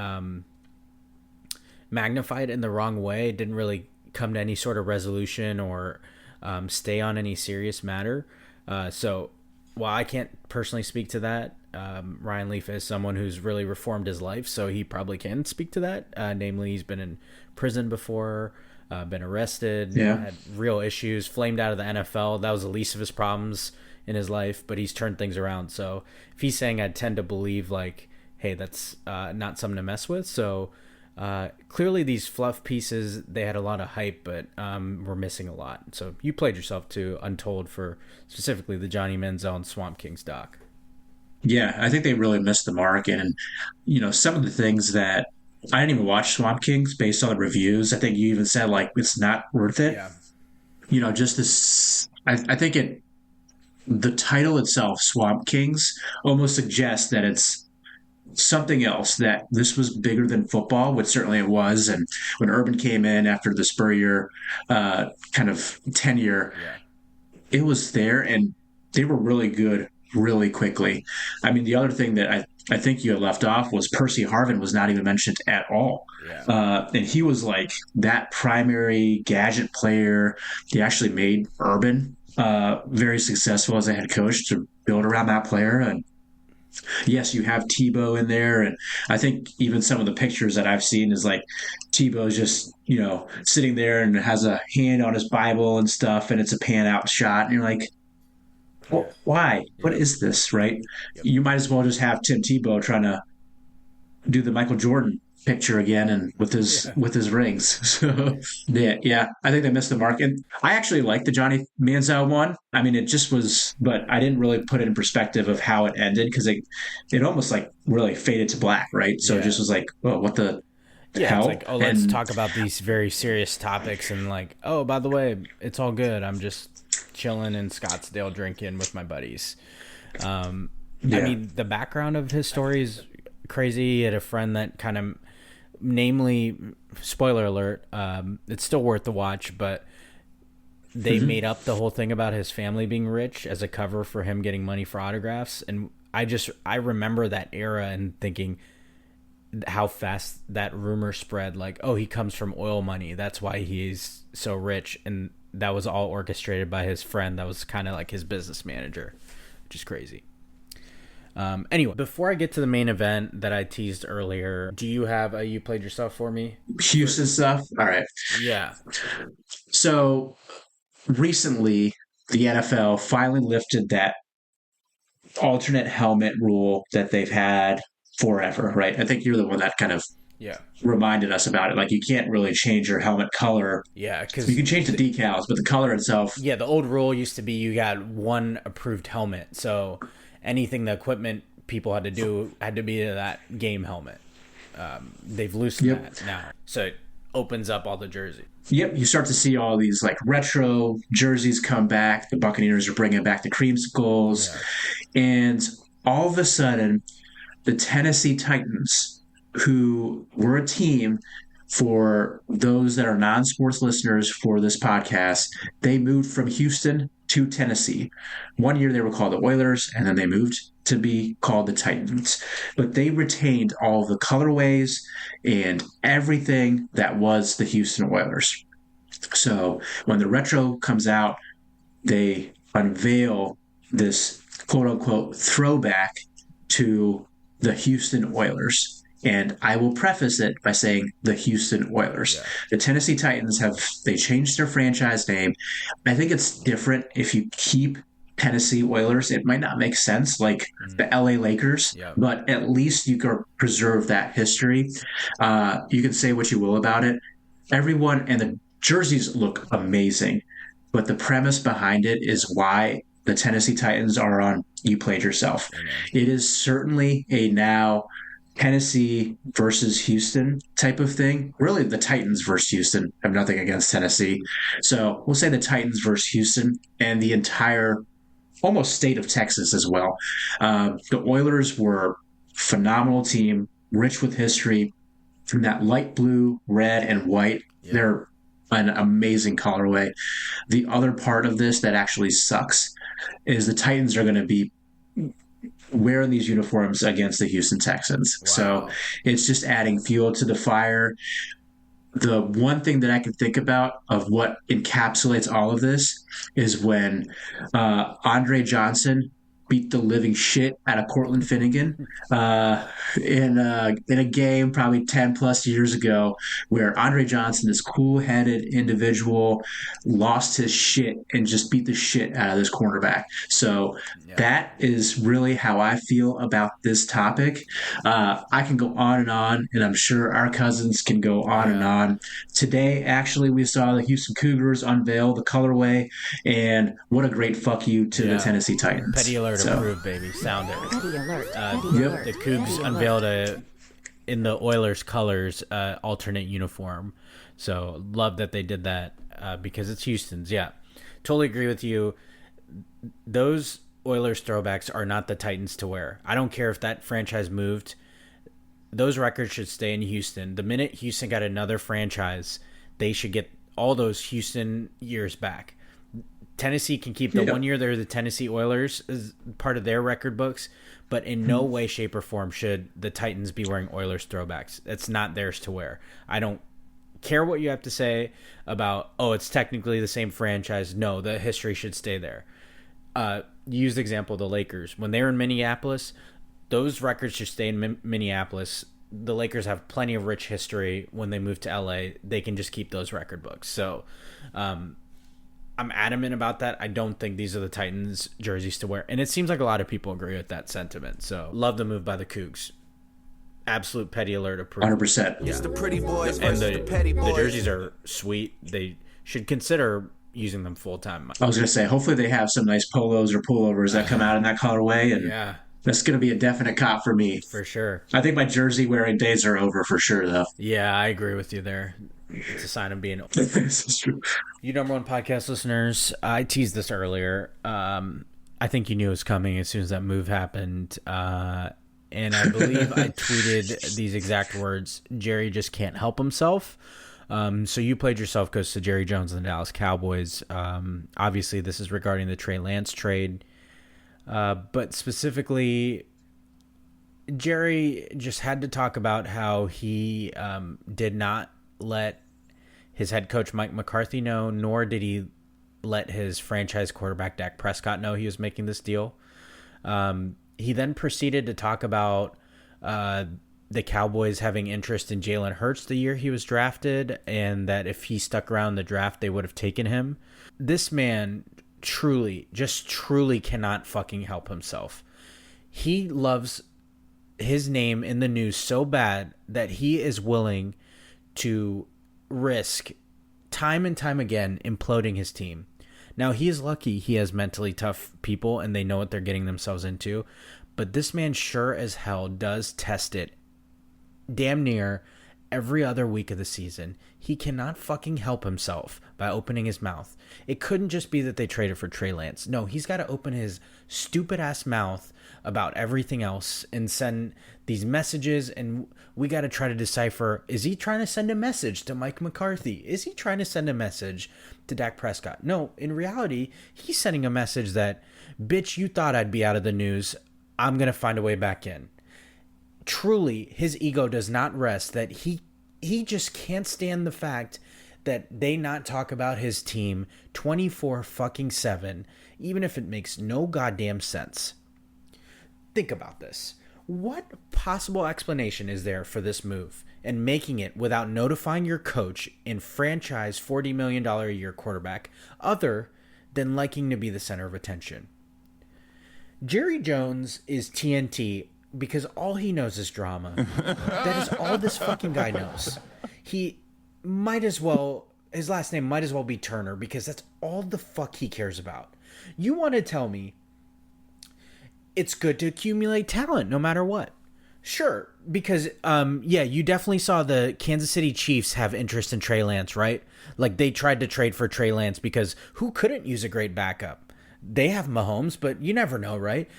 [SPEAKER 3] magnify it in the wrong way. It didn't really come to any sort of resolution or stay on any serious matter. So while I can't personally speak to that, Ryan Leaf is someone who's really reformed his life, so he probably can speak to that. Namely, he's been in prison before, been arrested, had real issues, flamed out of the NFL. That was the least of his problems in his life, but he's turned things around. So if he's saying, I tend to believe like, hey, that's not something to mess with. So clearly these fluff pieces, they had a lot of hype, but we're missing a lot. So You Played Yourself to Untold for specifically the Johnny Manziel and Swamp Kings doc.
[SPEAKER 4] Yeah, I think they really missed the mark. And, some of the things that I didn't even watch Swamp Kings based on the reviews. I think you even said like, it's not worth it. Yeah. Just this, I think the title itself, Swamp Kings, almost suggests that it's something else, that this was bigger than football, which certainly it was. And when Urban came in after the Spurrier kind of tenure, it was there, and they were really good really quickly. I mean, the other thing that I think you had left off was Percy Harvin was not even mentioned at all. Yeah. And he was like that primary gadget player. They actually made Urban very successful as a head coach to build around that player. And yes, you have Tebow in there. And I think even some of the pictures that I've seen is like Tebow's just, sitting there and has a hand on his Bible and stuff, and it's a pan out shot. And you're like, well, why? What is this, right? You might as well just have Tim Tebow trying to do the Michael Jordan picture again and with his rings. So yeah, I think they missed the mark. And I actually like the Johnny Manziel one. I mean, it just was, but I didn't really put it in perspective of how it ended, because it almost like really faded to black, right? So it just was like, oh, what the
[SPEAKER 3] Yeah,
[SPEAKER 4] hell.
[SPEAKER 3] it's like, oh, let's talk about these very serious topics, and like, oh, by the way, it's all good. I'm just chilling in Scottsdale drinking with my buddies. I mean, the background of his story is crazy. He had a friend that kind of, namely, spoiler alert, it's still worth the watch, but they made up the whole thing about his family being rich as a cover for him getting money for autographs. And I remember that era and thinking how fast that rumor spread, like, oh, he comes from oil money, that's why he's so rich. And that was all orchestrated by his friend that was kind of like his business manager, which is crazy. Anyway, before I get to the main event that I teased earlier, do you have you played yourself for me?
[SPEAKER 4] Houston stuff? All right.
[SPEAKER 3] Yeah.
[SPEAKER 4] So recently, the NFL finally lifted that alternate helmet rule that they've had forever, right? I think you're the one that kind of reminded us about it. Like, you can't really change your helmet color.
[SPEAKER 3] Yeah, because
[SPEAKER 4] you can change the decals, but the color itself.
[SPEAKER 3] Yeah, the old rule used to be you got one approved helmet. So anything the equipment people had to do had to be that game helmet. They've loosened that now. So it opens up all the jerseys.
[SPEAKER 4] Yep, you start to see all these like retro jerseys come back. The Buccaneers are bringing back the creamsicles. Yeah. And all of a sudden, the Tennessee Titans, who were a team, for those that are non-sports listeners for this podcast, they moved from Houston to Tennessee. One year they were called the Oilers, and then they moved to be called the Titans. But they retained all the colorways and everything that was the Houston Oilers. So when the retro comes out, they unveil this quote-unquote throwback to the Houston Oilers. And I will preface it by saying the Houston Oilers. Yeah. The Tennessee Titans they changed their franchise name. I think it's different if you keep Tennessee Oilers. It might not make sense like the LA Lakers, but at least you can preserve that history. You can say what you will about it. Everyone, and the jerseys look amazing, but the premise behind it is why the Tennessee Titans are on You Played Yourself. It is certainly a now Tennessee versus Houston type of thing. Really, the Titans versus Houston. I have nothing against Tennessee. So we'll say the Titans versus Houston and the entire almost state of Texas as well. The Oilers were a phenomenal team, rich with history. From that light blue, red, and white, they're an amazing colorway. The other part of this that actually sucks is the Titans are going to be wearing these uniforms against the Houston Texans. Wow. So it's just adding fuel to the fire. The one thing that I can think about of what encapsulates all of this is when Andre Johnson beat the living shit out of Cortland Finnegan in a game probably 10 plus years ago, where Andre Johnson, this cool-headed individual, lost his shit and just beat the shit out of this cornerback. So that is really how I feel about this topic. I can go on, and I'm sure our cousins can go on and on. Today, actually, we saw the Houston Cougars unveil the colorway, and what a great fuck you to the Tennessee Titans.
[SPEAKER 3] Petty alert approved, baby. Sound it.
[SPEAKER 1] Petty alert.
[SPEAKER 3] The Cougs unveiled in the Oilers colors alternate uniform. So love that they did that because it's Houston's. Yeah, totally agree with you. Those Oilers throwbacks are not the Titans to wear. I don't care if that franchise moved. Those records should stay in Houston. The minute Houston got another franchise, they should get all those Houston years back. Tennessee can keep the 1 year they're the Tennessee Oilers as part of their record books, but in no way, shape, or form should the Titans be wearing Oilers throwbacks. It's not theirs to wear. I don't care what you have to say about, oh, it's technically the same franchise. No, the history should stay there. Use the example of the Lakers. When they were in Minneapolis, those records should stay in Minneapolis. The Lakers have plenty of rich history. When they move to LA, they can just keep those record books. So I'm adamant about that. I don't think these are the Titans jerseys to wear. And it seems like a lot of people agree with that sentiment. So love the move by the Cougs. Absolute petty alert approved.
[SPEAKER 4] 100%.
[SPEAKER 3] Yeah.
[SPEAKER 6] It's the pretty boys
[SPEAKER 3] and
[SPEAKER 6] the petty boys.
[SPEAKER 3] The jerseys are sweet. They should consider using them full time.
[SPEAKER 4] I was going to say, hopefully they have some nice polos or pullovers that come out in that colorway. And That's going to be a definite cop for me.
[SPEAKER 3] For sure.
[SPEAKER 4] I think my jersey wearing days are over for sure, though.
[SPEAKER 3] Yeah, I agree with you there. It's a sign of being old.
[SPEAKER 4] This is true.
[SPEAKER 3] You number one podcast listeners, I teased this earlier. I think you knew it was coming as soon as that move happened. And I believe I tweeted these exact words. Jerry just can't help himself. So you played yourself goes to Jerry Jones and the Dallas Cowboys. Obviously, this is regarding the Trey Lance trade. But specifically, Jerry just had to talk about how he did not let his head coach Mike McCarthy know, nor did he let his franchise quarterback Dak Prescott know he was making this deal. He then proceeded to talk about the Cowboys having interest in Jalen Hurts the year he was drafted, and that if he stuck around the draft, they would have taken him. This man truly cannot fucking help himself. He loves his name in the news so bad that he is willing to risk time and time again imploding his team. Now, he is lucky he has mentally tough people and they know what they're getting themselves into, but this man sure as hell does test it damn near every other week of the season. He cannot fucking help himself by opening his mouth. It couldn't just be that they traded for Trey Lance. No, he's got to open his stupid ass mouth about everything else and send these messages, and we got to try to decipher, is he trying to send a message to Mike McCarthy? Is he trying to send a message to Dak Prescott? No, in reality, he's sending a message that, bitch, you thought I'd be out of the news. I'm going to find a way back in. Truly, his ego does not rest that he just can't stand the fact that they not talk about his team 24/7, even if it makes no goddamn sense. Think about this. What possible explanation is there for this move and making it without notifying your coach and franchise $40 million a year quarterback other than liking to be the center of attention? Jerry Jones is TNT because all he knows is drama. That is all this fucking guy knows. He might as well, his last name might as well be Turner because that's all the fuck he cares about. You want to tell me it's good to accumulate talent no matter what? Sure, because, you definitely saw the Kansas City Chiefs have interest in Trey Lance, right? Like, they tried to trade for Trey Lance because who couldn't use a great backup? They have Mahomes, but you never know, right?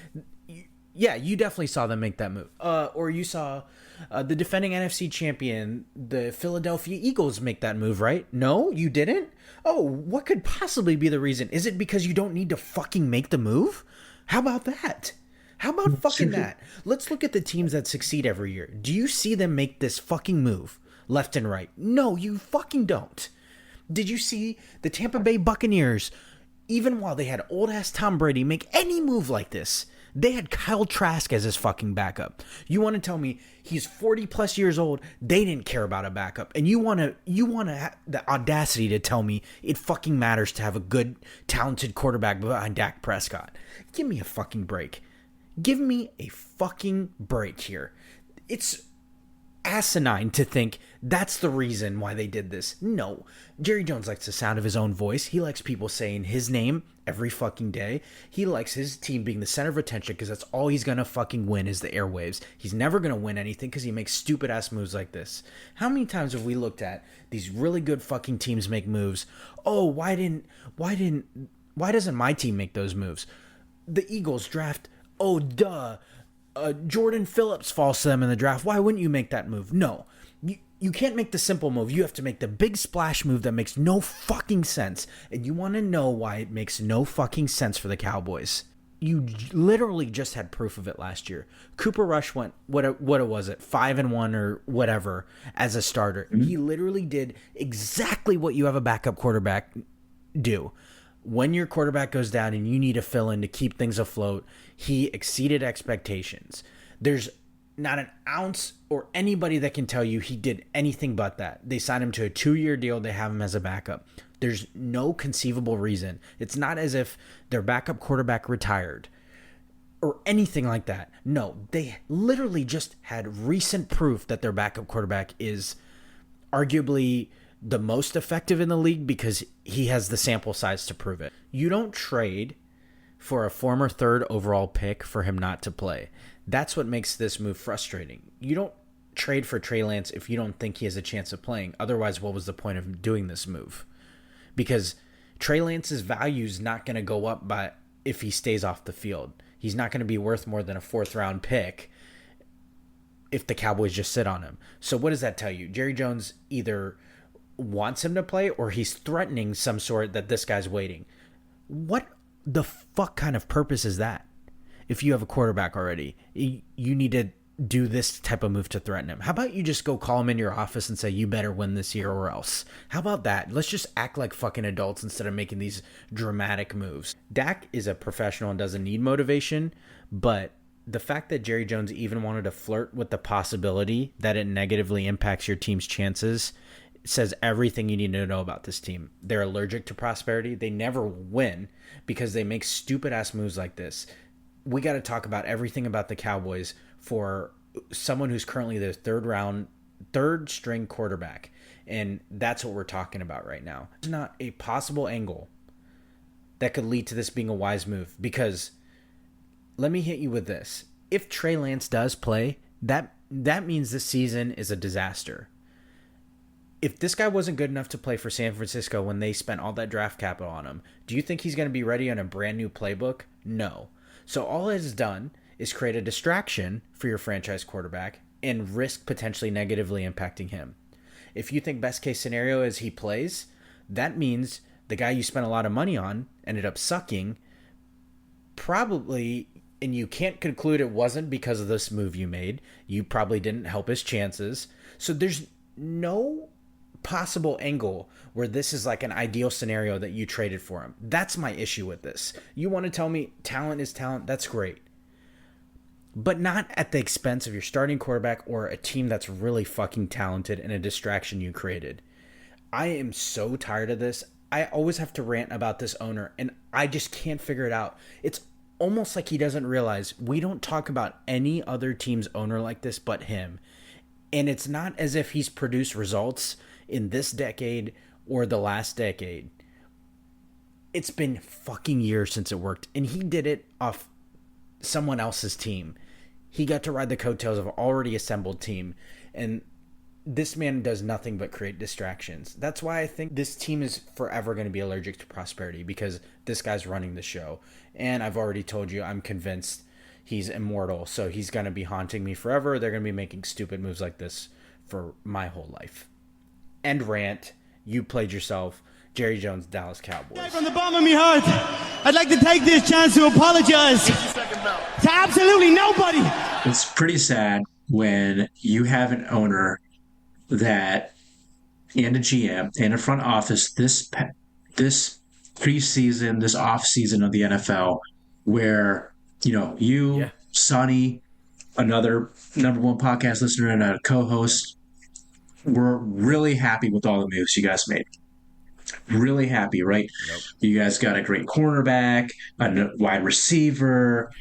[SPEAKER 3] Yeah, you definitely saw them make that move. Or you saw the defending NFC champion, the Philadelphia Eagles, make that move, right? No, you didn't? Oh, what could possibly be the reason? Is it because you don't need to fucking make the move? How about that? How about fucking that? Let's look at the teams that succeed every year. Do you see them make this fucking move left and right? No, you fucking don't. Did you see the Tampa Bay Buccaneers, even while they had old-ass Tom Brady, make any move like this? They had Kyle Trask as his fucking backup. You want to tell me he's 40-plus years old, they didn't care about a backup, and you want to have the audacity to tell me it fucking matters to have a good, talented quarterback behind Dak Prescott? Give me a fucking break. Give me a fucking break here. It's asinine to think that's the reason why they did this. No. Jerry Jones likes the sound of his own voice. He likes people saying his name every fucking day. He likes his team being the center of attention because that's all he's going to fucking win is the airwaves. He's never going to win anything because he makes stupid ass moves like this. How many times have we looked at these really good fucking teams make moves? Oh, why doesn't my team make those moves? The Eagles draft, oh, duh. Jordan Phillips falls to them in the draft. Why wouldn't you make that move? No. You can't make the simple move. You have to make the big splash move that makes no fucking sense. And you want to know why it makes no fucking sense for the Cowboys. You literally just had proof of it last year. Cooper Rush went, what was it, 5-1 or whatever as a starter. Mm-hmm. He literally did exactly what you have a backup quarterback do. When your quarterback goes down and you need to fill in to keep things afloat, he exceeded expectations. There's not an ounce or anybody that can tell you he did anything but that. They signed him to a 2-year deal. They have him as a backup. There's no conceivable reason. It's not as if their backup quarterback retired or anything like that. No, they literally just had recent proof that their backup quarterback is arguably the most effective in the league because he has the sample size to prove it. You don't trade for a former 3rd overall pick for him not to play. That's what makes this move frustrating. You don't trade for Trey Lance if you don't think he has a chance of playing. Otherwise, what was the point of doing this move? Because Trey Lance's value is not going to go up by if he stays off the field. He's not going to be worth more than a 4th round pick if the Cowboys just sit on him. So what does that tell you? Jerry Jones either wants him to play or he's threatening some sort that this guy's waiting. What the fuck kind of purpose is that? If you have a quarterback already, you need to do this type of move to threaten him. How about you just go call him in your office and say, you better win this year or else? How about that? Let's just act like fucking adults instead of making these dramatic moves. Dak is a professional and doesn't need motivation, but the fact that Jerry Jones even wanted to flirt with the possibility that it negatively impacts your team's chances says everything you need to know about this team. They're allergic to prosperity. They never win because they make stupid ass moves like this. We got to talk about everything about the Cowboys for someone who's currently their 3rd string quarterback. And that's what we're talking about right now. It's not a possible angle that could lead to this being a wise move, because let me hit you with this. If Trey Lance does play, that means this season is a disaster. If this guy wasn't good enough to play for San Francisco when they spent all that draft capital on him, do you think he's going to be ready on a brand new playbook? No. So all it has done is create a distraction for your franchise quarterback and risk potentially negatively impacting him. If you think best case scenario is he plays, that means the guy you spent a lot of money on ended up sucking, probably, and you can't conclude it wasn't because of this move you made. You probably didn't help his chances. So there's no possible angle where this is like an ideal scenario that you traded for him. That's my issue with this. You want to tell me talent is talent? That's great. But not at the expense of your starting quarterback or a team that's really fucking talented and a distraction you created. I am so tired of this. I always have to rant about this owner, and I just can't figure it out. It's almost like he doesn't realize we don't talk about any other team's owner like this but him. And it's not as if he's produced results in this decade or the last decade. It's been fucking years since it worked, and he did it off someone else's team. He got to ride the coattails of an already assembled team, and this man does nothing but create distractions. That's why I think this team is forever going to be allergic to prosperity, because this guy's running the show. And I've already told you, I'm convinced he's immortal, so he's going to be haunting me forever. They're going to be making stupid moves like this for my whole life. End rant. You played yourself. Jerry Jones, Dallas Cowboys.
[SPEAKER 6] From the bottom of my heart, I'd like to take this chance to apologize to absolutely nobody.
[SPEAKER 4] It's pretty sad when you have an owner that, and a GM and a front office this preseason, this off season of the NFL, where Sonny, another number one podcast listener and a co-host, were really happy with all the moves you guys made. Really happy, right? Yep. You guys got a great cornerback, a wide receiver.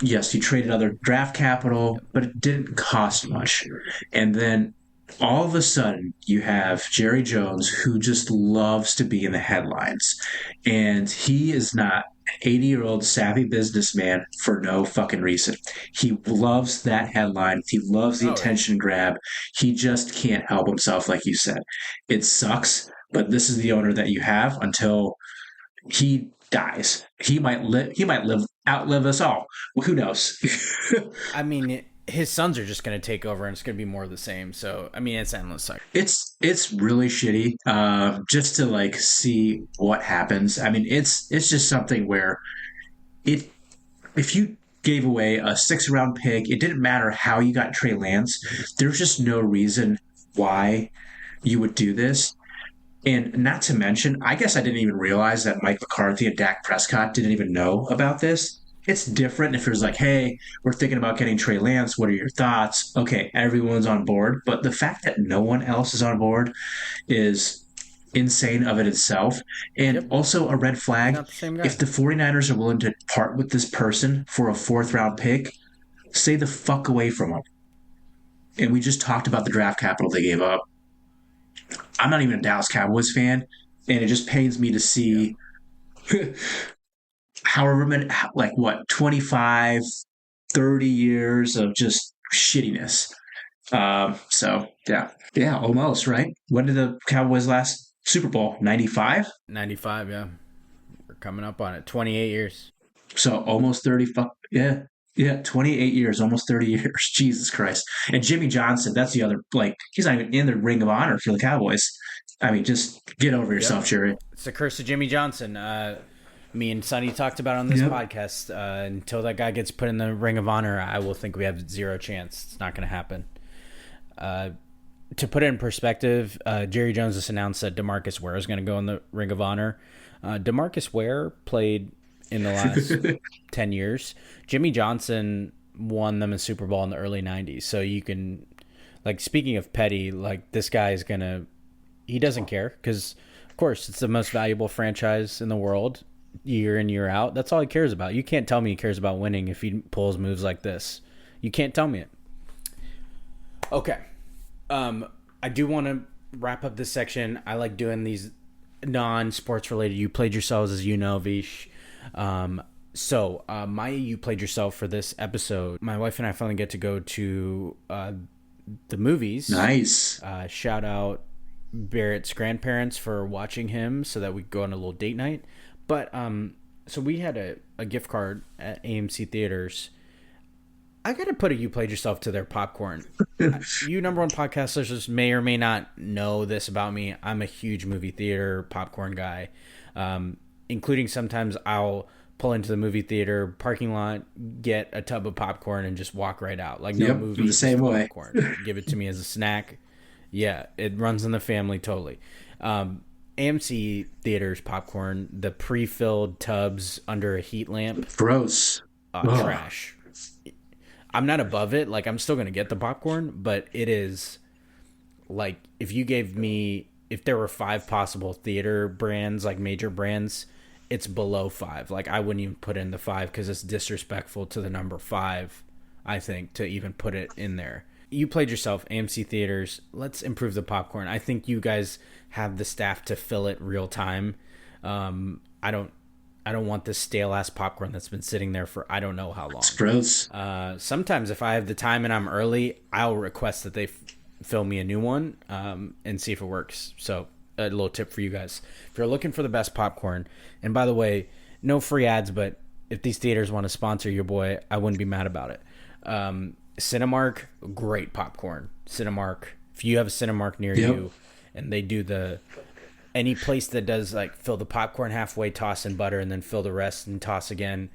[SPEAKER 4] Yes, you traded other draft capital, but it didn't cost much. And then all of a sudden, you have Jerry Jones, who just loves to be in the headlines. And he is not an 80-year-old savvy businessman for no fucking reason. He loves that headline. He loves the attention grab. He just can't help himself, like you said. It sucks, but this is the owner that you have until he dies. He might outlive us all. Well, who knows?
[SPEAKER 3] I mean, his sons are just going to take over, and it's going to be more of the same. So, I mean, it's endless.
[SPEAKER 4] It's really shitty. Just to see what happens. I mean, it's just something where if you gave away a 6th round pick, it didn't matter how you got Trey Lance. There's just no reason why you would do this. And not to mention, I guess I didn't even realize that Mike McCarthy and Dak Prescott didn't even know about this. It's different if it was like, hey, we're thinking about getting Trey Lance. What are your thoughts? Okay, everyone's on board. But the fact that no one else is on board is insane of it itself. And also a red flag. If the 49ers are willing to part with this person for a 4th round pick, stay the fuck away from them. And we just talked about the draft capital they gave up. I'm not even a Dallas Cowboys fan, and it just pains me to see however many, like what, 25, 30 years of just shittiness. So yeah, almost, right? When did the Cowboys last Super Bowl? 95?
[SPEAKER 3] 95, yeah. We're coming up on it. 28 years.
[SPEAKER 4] So almost 30, yeah, 28 years, almost 30 years. Jesus Christ. And Jimmy Johnson, that's the other, like, he's not even in the Ring of Honor for the Cowboys. I mean, just get over yourself, Jerry.
[SPEAKER 3] It's the curse of Jimmy Johnson. Me and Sonny talked about on this podcast. Until that guy gets put in the Ring of Honor, I will think we have zero chance. It's not going to happen. To put it in perspective, Jerry Jones just announced that DeMarcus Ware is going to go in the Ring of Honor. DeMarcus Ware played in the last 10 years. Jimmy Johnson won them a Super Bowl in the early 90s. So you can, like, speaking of petty, like, this guy is going to, he doesn't care because, of course, it's the most valuable franchise in the world year in, year out. That's all he cares about. You can't tell me he cares about winning if he pulls moves like this. You can't tell me it. Okay. I do want to wrap up this section. I like doing these non-sports related. You played yourselves, as you know, Vish. So my You Played Yourself for this episode, my wife and I finally get to go to the movies.
[SPEAKER 4] Nice.
[SPEAKER 3] Shout out Barrett's grandparents for watching him so that we could go on a little date night. But so we had a gift card at AMC Theaters. I got to put a You Played Yourself to their popcorn. You number one podcast listeners may or may not know this about me. I'm a huge movie theater popcorn guy, including sometimes I'll pull into the movie theater parking lot, get a tub of popcorn, and just walk right out. Like, no movie,
[SPEAKER 4] the same way.
[SPEAKER 3] Popcorn. Give it to me as a snack. Yeah, it runs in the family totally. AMC Theaters popcorn, the pre-filled tubs under a heat lamp.
[SPEAKER 4] Gross.
[SPEAKER 3] Trash. I'm not above it. Like, I'm still going to get the popcorn, but it is like, if there were 5 possible theater brands, like major brands, it's below 5. Like, I wouldn't even put in the 5 because it's disrespectful to the number 5, I think, to even put it in there. You Played Yourself, AMC Theaters. Let's improve the popcorn. I think you guys have the staff to fill it real time. I don't want this stale ass popcorn that's been sitting there for I don't know how long.
[SPEAKER 4] It's gross.
[SPEAKER 3] Sometimes if I have the time and I'm early, I'll request that they fill me a new one and see if it works. So a little tip for you guys. If you're looking for the best popcorn, and by the way, no free ads, but if these theaters want to sponsor your boy, I wouldn't be mad about it. Cinemark, great popcorn. Cinemark, if you have a Cinemark near you and they do any place that does like fill the popcorn halfway, toss in butter, and then fill the rest and toss again.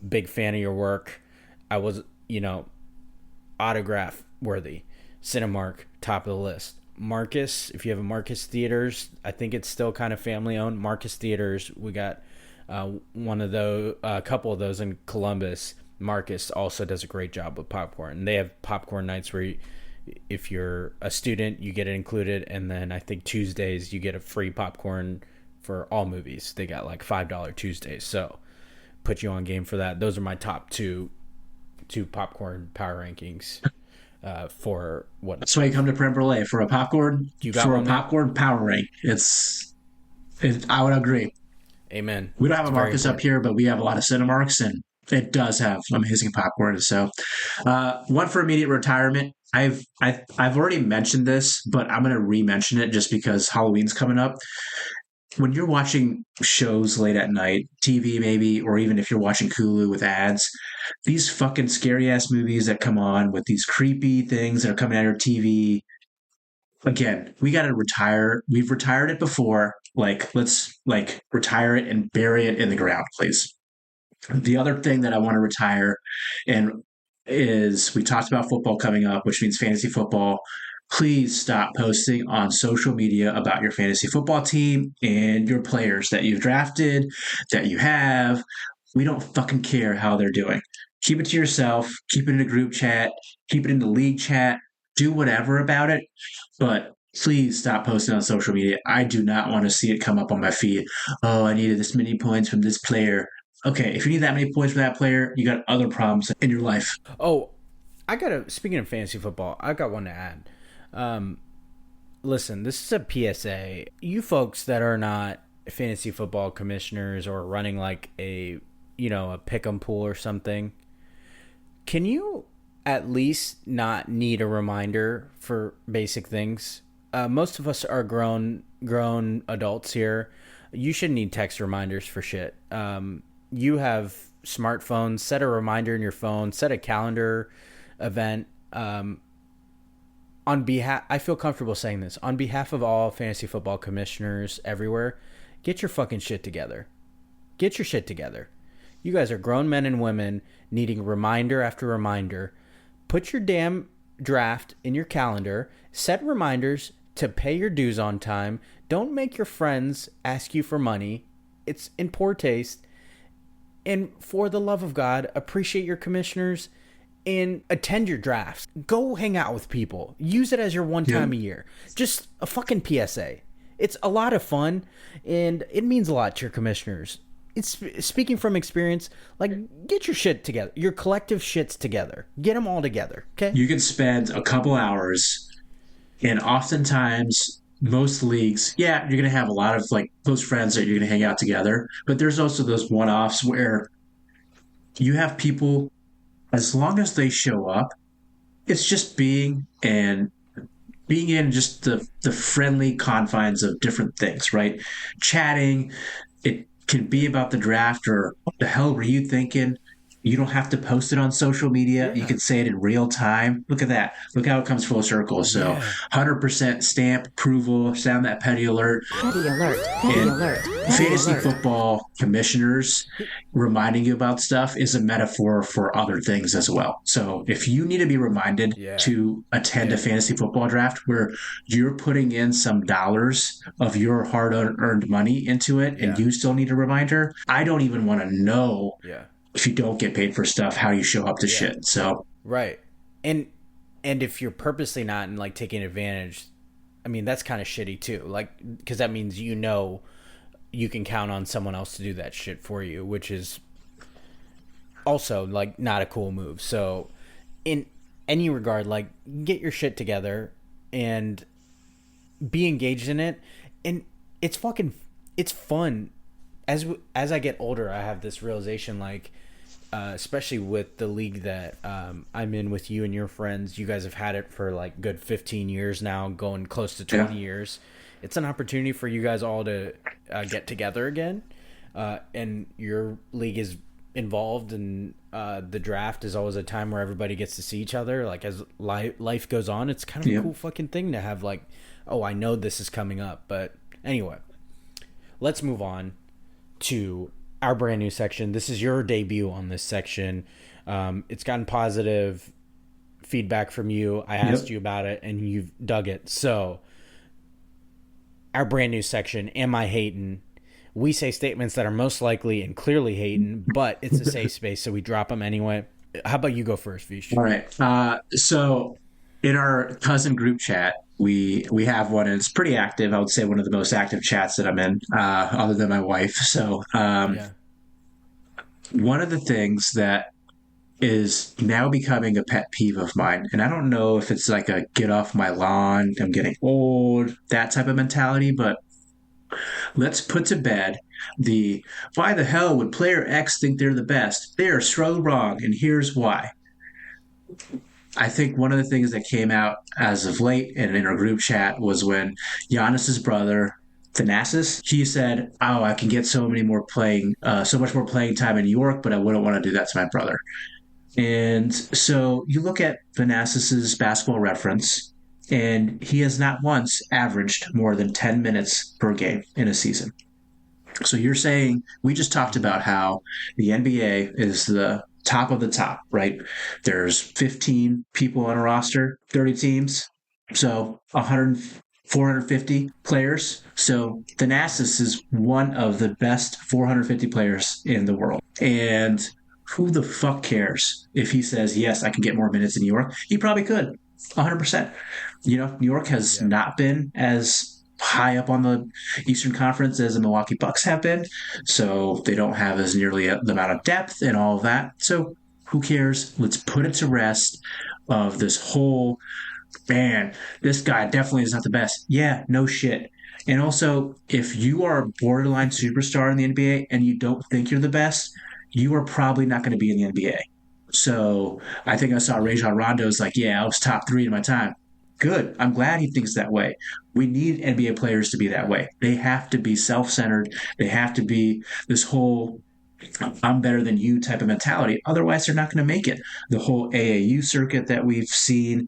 [SPEAKER 3] Big fan of your work. I was, autograph worthy. Cinemark, top of the list. Marcus, if you have a Marcus Theaters, I think it's still kind of family owned. Marcus Theaters, we got a couple of those in Columbus. Marcus also does a great job with popcorn. And they have popcorn nights where if you're a student, you get it included. And then I think Tuesdays, you get a free popcorn for all movies. They got like $5 Tuesdays. So put you on game for that. Those are my top two popcorn power rankings for what.
[SPEAKER 4] That's why you come to Prem Brulee for a popcorn. Popcorn power rank. I would agree.
[SPEAKER 3] Amen.
[SPEAKER 4] We don't have a Marcus up here, but we have a lot of Cinemarks, and it does have amazing popcorn. So, one for immediate retirement. I've already mentioned this, but I'm going to re-mention it just because Halloween's coming up. When you're watching shows late at night, TV maybe, or even if you're watching Hulu with ads, these fucking scary ass movies that come on with these creepy things that are coming out of your TV. Again, we got to retire. We've retired it before. Let's retire it and bury it in the ground, please. The other thing that I want to retire is we talked about football coming up, which means fantasy football. Please stop posting on social media about your fantasy football team and your players that you've drafted, that you have. We don't fucking care how they're doing. Keep it to yourself. Keep it in a group chat. Keep it in the league chat. Do whatever about it. But please stop posting on social media. I do not want to see it come up on my feed. Oh, I needed this many points from this player. Okay, if you need that many points from that player, you got other problems in your life.
[SPEAKER 3] Oh, speaking of fantasy football, I got one to add. Listen, this is a PSA. You folks that are not fantasy football commissioners or running like a, a pick 'em pool or something, can you at least not need a reminder for basic things? Most of us are grown adults here. You shouldn't need text reminders for shit. You have smartphones. Set a reminder in your phone. Set a calendar event. I feel comfortable saying this. On behalf of all fantasy football commissioners everywhere, get your fucking shit together. Get your shit together. You guys are grown men and women needing reminder after reminder. Put your damn draft in your calendar. Set reminders to pay your dues on time. Don't make your friends ask you for money. It's in poor taste. And for the love of God, appreciate your commissioners and attend your drafts. Go hang out with people. Use it as your one time a year. Just a fucking PSA. It's a lot of fun, and it means a lot to your commissioners. It's speaking from experience. Like, get your shit together. Your collective shits together. Get them all together. Okay.
[SPEAKER 4] You can spend a couple hours, and oftentimes most leagues, you're going to have a lot of like close friends that you're going to hang out together. But there's also those one-offs where you have people, as long as they show up, it's just being in just the friendly confines of different things, right? Chatting. It can be about the draft or what the hell were you thinking? You don't have to post it on social media. Yeah. You can say it in real time. Look at that. Look how it comes full circle. So 100% stamp approval, sound that petty alert.
[SPEAKER 1] Petty alert. Petty alert. Petty
[SPEAKER 4] fantasy
[SPEAKER 1] alert.
[SPEAKER 4] football commissioners reminding you about stuff is a metaphor for other things as well. So if you need to be reminded to attend a fantasy football draft where you're putting in some dollars of your hard-earned money into it and you still need a reminder, I don't even want to know if you don't get paid for stuff, how you show up to shit. So
[SPEAKER 3] right. And if you're purposely not and like taking advantage, I mean, that's kind of shitty too. Like, because that means you can count on someone else to do that shit for you, which is also like not a cool move. So in any regard, like, get your shit together and be engaged in it. And it's fun. As I get older, I have this realization, like, especially with the league that I'm in with you and your friends. You guys have had it for like good 15 years now, going close to 20 years. It's an opportunity for you guys all to get together again. And your league is involved, and the draft is always a time where everybody gets to see each other. Like, as life goes on, it's kind of a cool fucking thing to have, like, oh, I know this is coming up. But anyway, let's move on to our brand new section. This is your debut on this section. It's gotten positive feedback from you. I asked you about it and you've dug it. So our brand new section, Am I Hatin'? We say statements that are most likely and clearly hating, but it's a safe space, so we drop them anyway. How about you go first, Vish?
[SPEAKER 4] All right. So in our cousin group chat, we have one, and it's pretty active. I would say one of the most active chats that I'm in, other than my wife. So one of the things that is now becoming a pet peeve of mine, and I don't know if it's like a get off my lawn, I'm getting old, that type of mentality, but let's put to bed the why the hell would player X think they're the best? They are so wrong, and here's why. I think one of the things that came out as of late and in our group chat was when Giannis's brother, Thanasis, he said, "Oh, I can get so much more playing time in New York, but I wouldn't want to do that to my brother." And so you look at Thanasis's basketball reference, and he has not once averaged more than 10 minutes per game in a season. So you're saying, we just talked about how the NBA is the top of the top, right? There's 15 people on a roster, 30 teams, so 450 players. So Thanasis is one of the best 450 players in the world. And who the fuck cares if he says, yes, I can get more minutes in New York? He probably could, 100%. You know, New York has not been as high up on the Eastern Conference as the Milwaukee Bucks have been, so they don't have as nearly the amount of depth and all of that. So who cares? Let's put it to rest of this whole, man, this guy definitely is not the best. Yeah, no shit. And also, if you are a borderline superstar in the NBA and you don't think you're the best, you are probably not going to be in the NBA. So I think I saw Rajon Rondo's like, yeah, I was top 3 in my time. Good. I'm glad he thinks that way. We need NBA players to be that way. They have to be self-centered. They have to be this whole I'm better than you type of mentality. Otherwise, they're not going to make it. The whole AAU circuit that we've seen,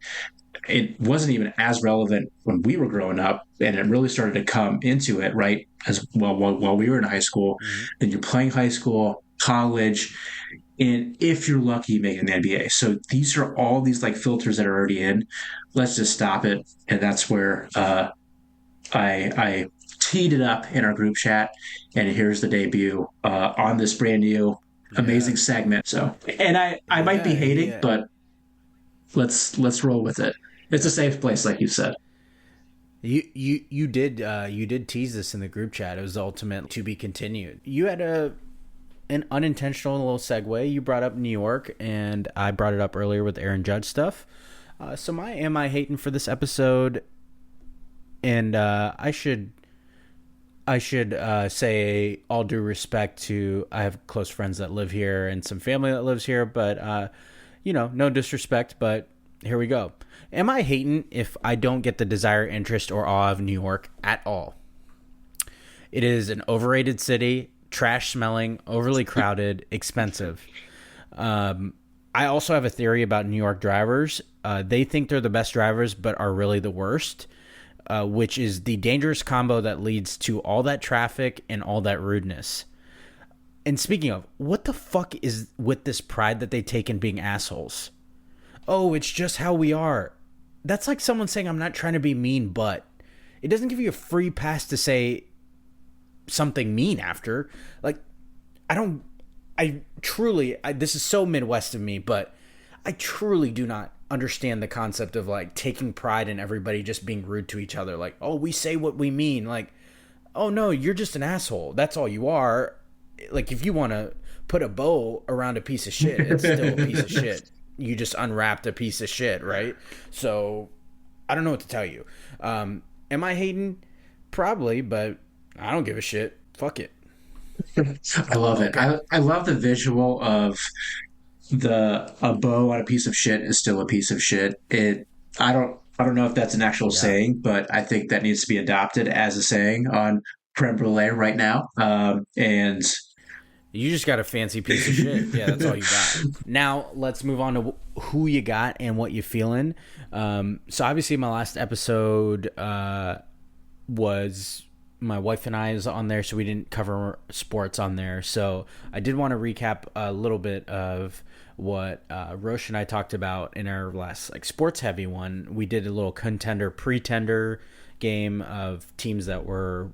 [SPEAKER 4] it wasn't even as relevant when we were growing up, and it really started to come into it, right? As well, while we were in high school. Mm-hmm. Then you're playing high school, college, and if you're lucky, making the NBA. So these are all these like filters that are already in. Let's just stop it, and that's where I teed it up in our group chat, and here's the debut on this brand new amazing segment. So, and I might be hating, but let's roll with it. It's a safe place, like you said.
[SPEAKER 3] You did tease this in the group chat. It was ultimate to be continued. You had an unintentional little segue. You brought up New York, and I brought it up earlier with Aaron Judge stuff. So my Am I Hating for this episode, and I should say all due respect to, I have close friends that live here and some family that lives here, but no disrespect, but here we go. Am I hating if I don't get the desire, interest, or awe of New York at all? It is an overrated city, trash-smelling, overly crowded, expensive. I also have a theory about New York drivers. They think they're the best drivers, but are really the worst, which is the dangerous combo that leads to all that traffic and all that rudeness. And speaking of, what the fuck is with this pride that they take in being assholes? Oh, it's just how we are. That's like someone saying, I'm not trying to be mean, but it doesn't give you a free pass to say something mean after. Like, this is so Midwest of me, but I truly do not understand the concept of like taking pride in everybody just being rude to each other. Like, oh, we say what we mean. Like, oh no, you're just an asshole. That's all you are. Like, if you want to put a bow around a piece of shit, it's still a piece of shit. You just unwrapped a piece of shit, right? So I don't know what to tell you. Am I hating? Probably, but I don't give a shit. Fuck it.
[SPEAKER 4] I love it. I love the visual of a bow on a piece of shit is still a piece of shit. I don't know if that's an actual saying, but I think that needs to be adopted as a saying on creme brulee right now. And
[SPEAKER 3] you just got a fancy piece of shit. Yeah, that's all you got. Now, let's move on to who you got and what you feeling. So, obviously, my last episode was my wife and I is on there, so we didn't cover sports on there. So, I did want to recap a little bit of what Roche and I talked about in our last sports-heavy one. We did a little contender-pretender game of teams that were,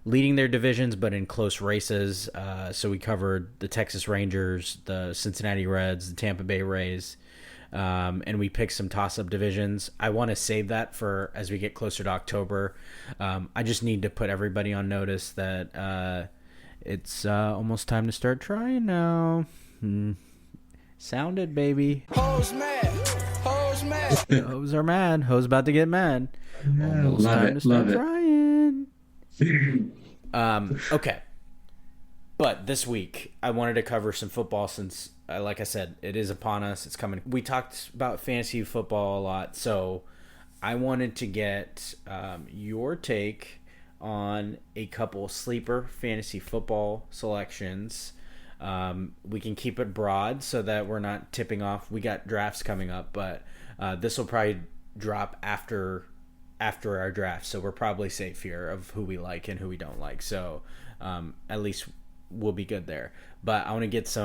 [SPEAKER 3] leading their divisions, but in close races. So we covered the Texas Rangers, the Cincinnati Reds, the Tampa Bay Rays, and we picked some toss-up divisions. I want to save that for as we get closer to October. I just need to put everybody on notice that it's almost time to start trying now. Sounded, baby.
[SPEAKER 5] Hoes mad. Hoes mad.
[SPEAKER 3] Hoes are mad. Hoes about to get mad. Almost
[SPEAKER 4] love
[SPEAKER 3] time
[SPEAKER 4] it.
[SPEAKER 3] to start
[SPEAKER 4] Love
[SPEAKER 3] trying. Okay. But this week, I wanted to cover some football since, like I said, it is upon us. It's coming. We talked about fantasy football a lot, so I wanted to get your take on a couple sleeper fantasy football selections. We can keep it broad so that we're not tipping off. We got drafts coming up, but this will probably drop after our draft, so we're probably safe here of who we like and who we don't like. So at least we'll be good there. But I want to get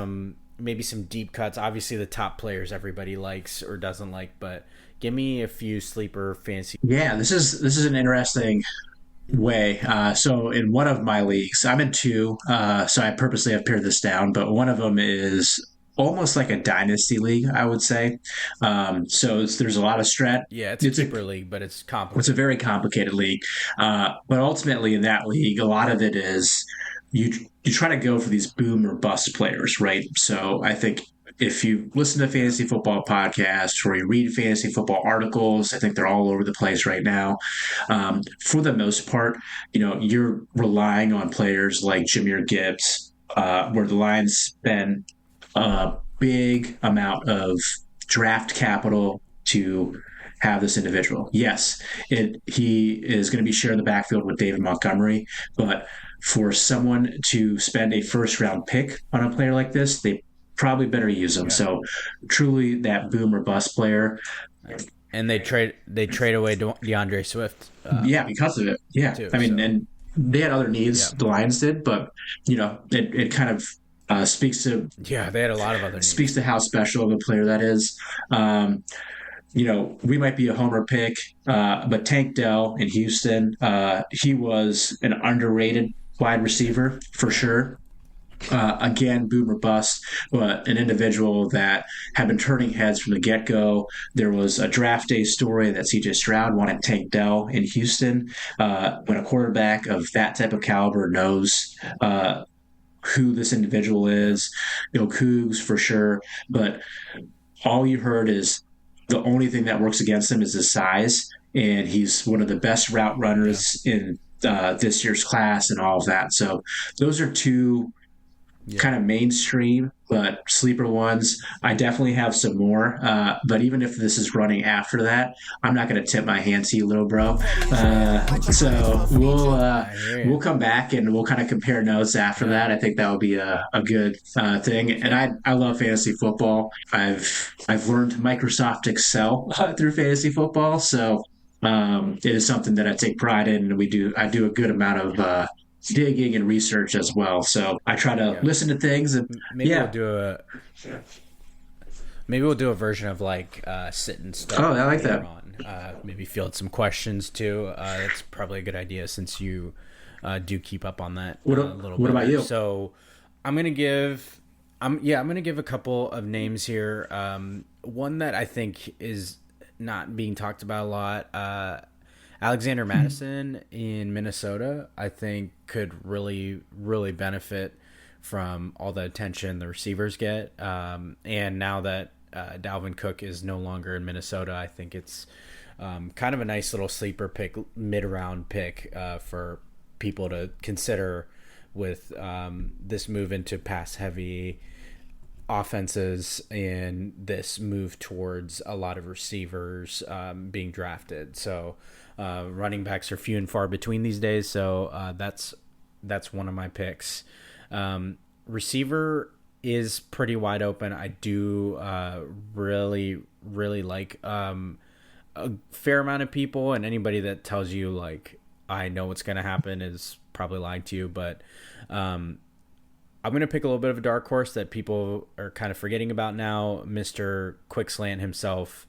[SPEAKER 3] maybe some deep cuts. Obviously, the top players everybody likes or doesn't like, but give me a few sleeper fantasy.
[SPEAKER 4] Yeah, this is an interesting way. So in one of my leagues, I'm in two, so I purposely have pared this down, but one of them is almost like a dynasty league, I would say. So there's a lot of strat.
[SPEAKER 3] Yeah, it's a deeper league, but it's complicated.
[SPEAKER 4] It's a very complicated league. But ultimately in that league, a lot of it is you try to go for these boom or bust players, right? So I think if you listen to fantasy football podcasts or you read fantasy football articles, I think they're all over the place right now. For the most part, you're relying on players like Jahmyr Gibbs, where the Lions spend a big amount of draft capital to have this individual. Yes, he is going to be sharing the backfield with David Montgomery, but for someone to spend a first-round pick on a player like this, they probably better use him. Yeah. So truly that boom or bust player.
[SPEAKER 3] And they trade away DeAndre Swift.
[SPEAKER 4] Because of it. Yeah. Too, and they had other needs, the Lions did, but, it kind of speaks to...
[SPEAKER 3] Yeah, they had a lot of other needs.
[SPEAKER 4] Speaks to how special of a player that is. We might be a homer pick, but Tank Dell in Houston, he was an underrated wide receiver for sure. Again, boom or bust, but an individual that had been turning heads from the get-go. There was a draft day story that C.J. Stroud wanted Tank Dell in Houston. When a quarterback of that type of caliber knows who this individual is, Cougs for sure, but all you heard is the only thing that works against him is his size, and he's one of the best route runners in this year's class and all of that. So those are two kind of mainstream but sleeper ones. I definitely have some more, but even if this is running after that, I'm not going to tip my hand to you, little bro. So we'll come back and we'll kind of compare notes after that. I think that would be a good thing. And I love fantasy football. I've learned Microsoft Excel through fantasy football, so it is something that I take pride in. And I do a good amount of digging and research as well. So I try to listen to things and
[SPEAKER 3] maybe we'll do a version of like sit and stuff.
[SPEAKER 4] Oh, I like that.
[SPEAKER 3] Maybe field some questions too. That's probably a good idea since you do keep up on that a little bit.
[SPEAKER 4] What about you?
[SPEAKER 3] So I'm gonna give a couple of names here. One that I think is not being talked about a lot. Alexander Madison in Minnesota, I think, could really, really benefit from all the attention the receivers get. And now that Dalvin Cook is no longer in Minnesota, I think it's kind of a nice little sleeper pick, mid-round pick for people to consider with this move into pass-heavy offenses and this move towards a lot of receivers being drafted. So running backs are few and far between these days, so that's one of my picks. Receiver is pretty wide open. I do really, really like a fair amount of people, and anybody that tells you like I know what's going to happen is probably lying to you, but I'm going to pick a little bit of a dark horse that people are kind of forgetting about now, Mr. Quick Slant himself,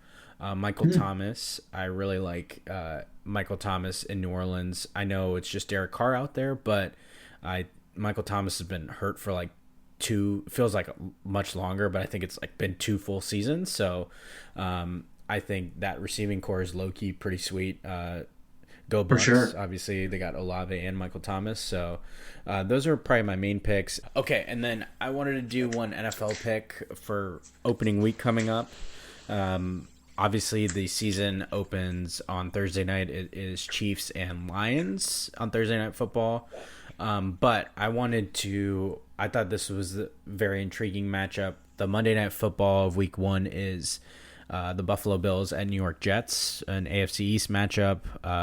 [SPEAKER 3] Michael Thomas. I really like Michael Thomas in New Orleans. I know it's just Derek Carr out there, but Michael Thomas has been hurt for like feels like much longer, but I think it's like been 2 full seasons. So I think that receiving core is low-key pretty sweet. Go Bucks. For sure. Obviously, they got Olave and Michael Thomas. So those are probably my main picks. Okay, and then I wanted to do one NFL pick for opening week coming up. Obviously, the season opens on Thursday night. It is Chiefs and Lions on Thursday Night Football. But I thought this was a very intriguing matchup. The Monday Night Football of week 1 is the Buffalo Bills at New York Jets, an AFC East matchup,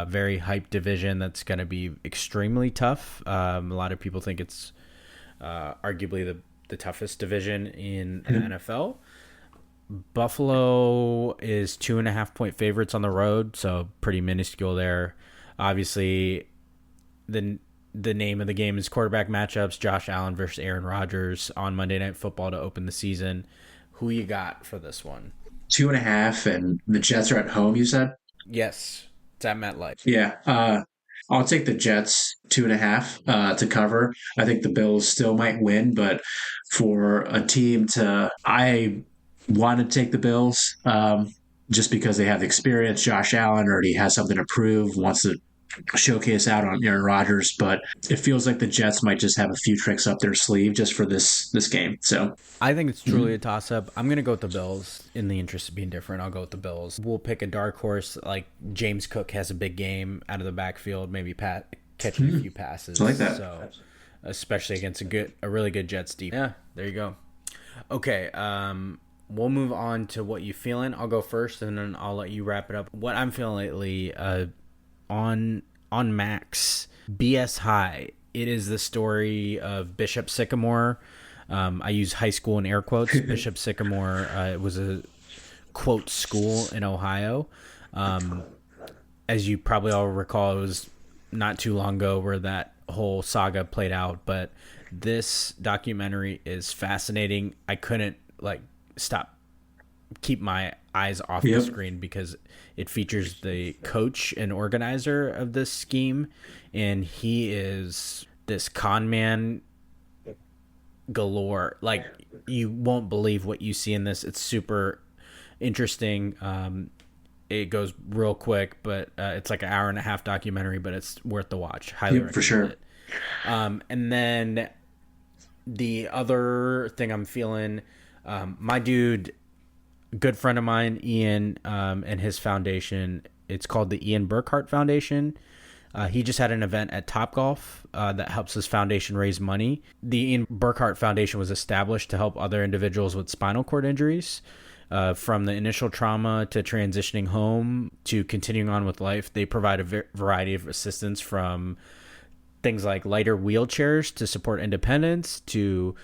[SPEAKER 3] very hyped division that's going to be extremely tough. A lot of people think it's arguably the toughest division in the NFL. Buffalo is 2.5-point favorites on the road, so pretty minuscule there. Obviously, the name of the game is quarterback matchups, Josh Allen versus Aaron Rodgers on Monday Night Football to open the season. Who you got for this one?
[SPEAKER 4] 2.5, and the Jets are at home, you said?
[SPEAKER 3] Yes, it's at MetLife.
[SPEAKER 4] Yeah, I'll take the Jets 2.5 to cover. I think the Bills still might win, but for a team I want to take the Bills just because they have the experience. Josh Allen already has something to prove, wants to showcase out on Aaron Rodgers, but it feels like the Jets might just have a few tricks up their sleeve just for this game. So
[SPEAKER 3] I think it's truly a toss-up. I'm going to go with the Bills in the interest of being different. I'll go with the Bills. We'll pick a dark horse like James Cook has a big game out of the backfield, maybe catching a few passes.
[SPEAKER 4] I like that.
[SPEAKER 3] So especially against a really good Jets defense. Yeah, there you go. Okay, we'll move on to what you feeling. I'll go first, and then I'll let you wrap it up. What I'm feeling lately, on Max, BS High. It is the story of Bishop Sycamore. I use high school in air quotes. Bishop Sycamore. It was a quote school in Ohio. As you probably all recall, it was not too long ago where that whole saga played out, but this documentary is fascinating. I couldn't keep my eyes off the screen because it features the coach and organizer of this scheme, and he is this con man galore. Like, you won't believe what you see in this. It's super interesting. It goes real quick, but it's like an hour and a half documentary, but it's worth the watch. Highly recommend
[SPEAKER 4] for sure.
[SPEAKER 3] it. And then the other thing I'm feeling, my dude, good friend of mine, Ian, and his foundation, it's called the Ian Burkhart Foundation. He just had an event at Topgolf that helps his foundation raise money. The Ian Burkhart Foundation was established to help other individuals with spinal cord injuries. From the initial trauma to transitioning home to continuing on with life. They provide a variety of assistance, from things like lighter wheelchairs to support independence to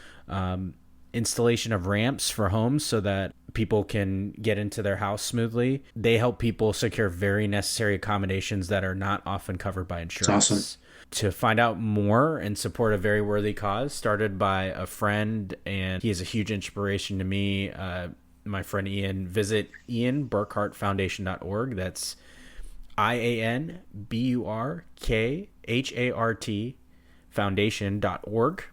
[SPEAKER 3] installation of ramps for homes so that people can get into their house smoothly. They help people secure very necessary accommodations that are not often covered by insurance.
[SPEAKER 4] That's awesome.
[SPEAKER 3] To find out more and support a very worthy cause started by a friend, and he is a huge inspiration to me. My friend Ian, visit ianburkhartfoundation.org. That's IANBURKHART foundation.org.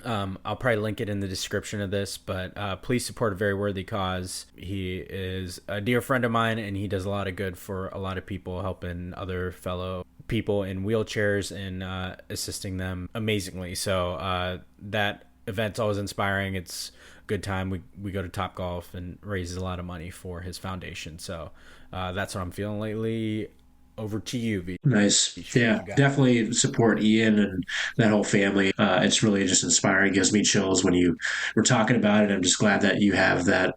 [SPEAKER 3] I'll probably link it in the description of this, but please support a very worthy cause. He is a dear friend of mine, and he does a lot of good for a lot of people, helping other fellow people in wheelchairs and assisting them amazingly. So that event's always inspiring. It's good time. We go to Topgolf and raises a lot of money for his foundation. So that's what I'm feeling lately. Over to you, V.
[SPEAKER 4] Nice. Yeah, definitely support Ian and that whole family. It's really just inspiring. It gives me chills when you were talking about it. I'm just glad that you have that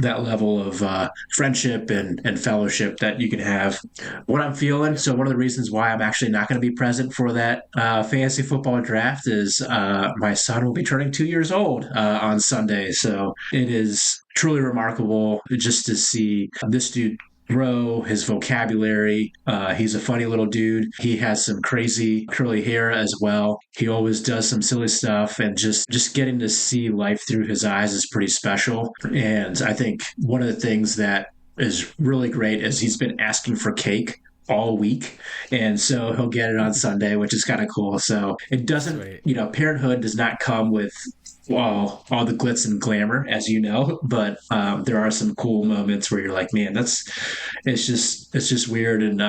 [SPEAKER 4] level of friendship and fellowship that you can have. What I'm feeling, so one of the reasons why I'm actually not going to be present for that fantasy football draft is my son will be turning 2 years old on Sunday. So it is truly remarkable just to see this dude grow, his vocabulary. He's a funny little dude. He has some crazy curly hair as well. He always does some silly stuff, and just getting to see life through his eyes is pretty special. And I think one of the things that is really great is he's been asking for cake all week, and so he'll get it on Sunday, which is kind of cool. So it doesn't, parenthood does not come with all the glitz and glamour, as you know, but there are some cool moments where you're like, man, it's just weird and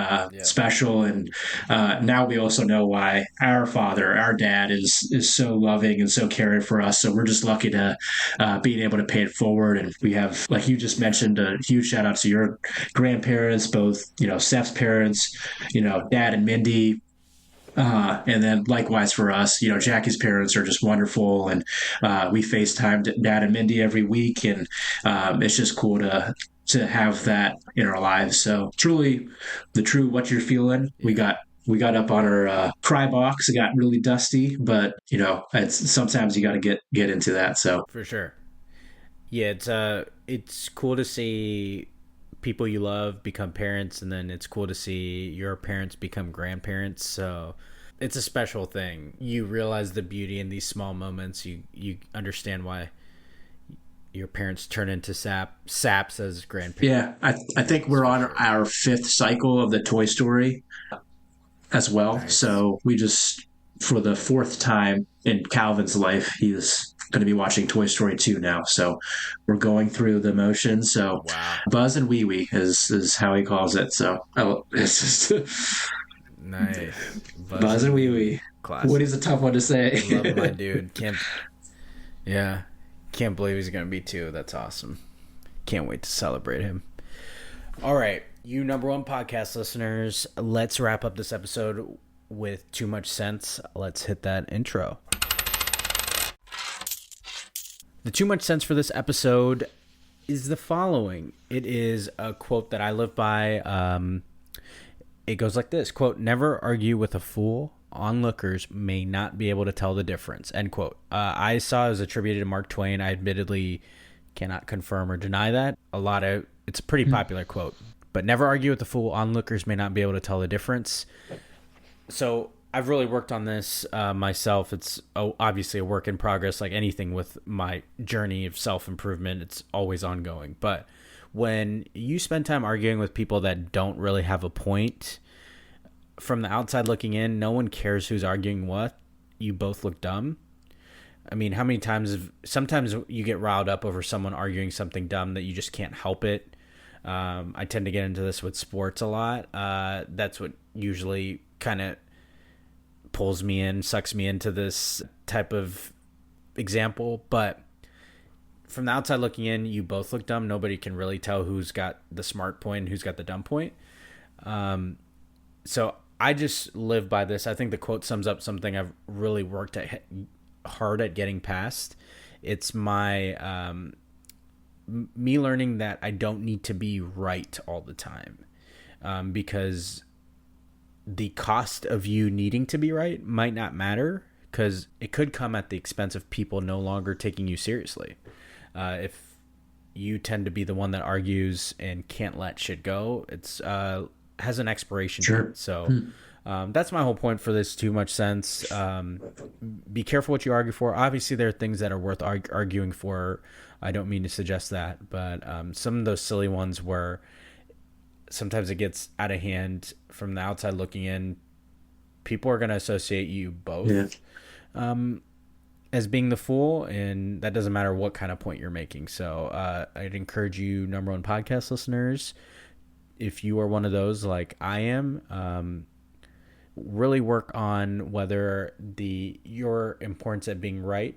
[SPEAKER 4] special. And now we also know why our dad is so loving and so caring for us. So we're just lucky to being able to pay it forward. And we have, like you just mentioned, a huge shout out to your grandparents, both, Steph's parents, Dad and Mindy. And then likewise for us, Jackie's parents are just wonderful, and we FaceTime Dad and Mindy every week, and it's just cool to have that in our lives. So truly, what you're feeling, we got up on our cry box. It got really dusty, but sometimes you got to get into that. So
[SPEAKER 3] for sure, yeah, it's cool to see people you love become parents, and then it's cool to see your parents become grandparents. So it's a special thing. You realize the beauty in these small moments. You understand why your parents turn into saps as grandparents.
[SPEAKER 4] Yeah, I think we're on our 5th cycle of the Toy Story as well. Nice. So we just, for the 4th time in Calvin's life, he's going to be watching Toy Story 2 now. So we're going through the motions. So wow. Buzz and Wee Wee is how he calls it. So it's just
[SPEAKER 3] nice.
[SPEAKER 4] Buzz and Wee Wee.
[SPEAKER 3] Classic.
[SPEAKER 4] Woody's a tough one to say.
[SPEAKER 3] Love my dude. Can't believe he's going to be 2. That's awesome. Can't wait to celebrate him. All right, you number one podcast listeners, let's wrap up this episode. with Too Much Sense. Let's hit that intro. The Too Much Sense for this episode is the following. It is a quote that I live by. It goes like this, quote, "Never argue with a fool. Onlookers may not be able to tell the difference," end quote. I saw it was attributed to Mark Twain. I admittedly cannot confirm or deny that. It's a pretty popular quote. But never argue with a fool. Onlookers may not be able to tell the difference. So I've really worked on this myself. It's obviously a work in progress, like anything with my journey of self-improvement. It's always ongoing. But when you spend time arguing with people that don't really have a point, from the outside looking in, no one cares who's arguing what. You both look dumb. I mean, how many times sometimes you get riled up over someone arguing something dumb that you just can't help it. I tend to get into this with sports a lot. That's what usually kind of pulls me in, sucks me into this type of example. But from the outside looking in, you both look dumb. Nobody can really tell who's got the smart point and who's got the dumb point. So I just live by this. I think the quote sums up something I've really worked hard at getting past. It's my me learning that I don't need to be right all the time, because the cost of you needing to be right might not matter, because it could come at the expense of people no longer taking you seriously. If you tend to be the one that argues and can't let shit go, it's has an expiration date. So that's my whole point for this Too Much Sense. Be careful what you argue for. Obviously, there are things that are worth arguing for. I don't mean to suggest that, but some of those silly ones where sometimes it gets out of hand from the outside looking in, people are going to associate you both as being the fool, and that doesn't matter what kind of point you're making. So I'd encourage you, number one podcast listeners, if you are one of those like I am, really work on whether your importance at being right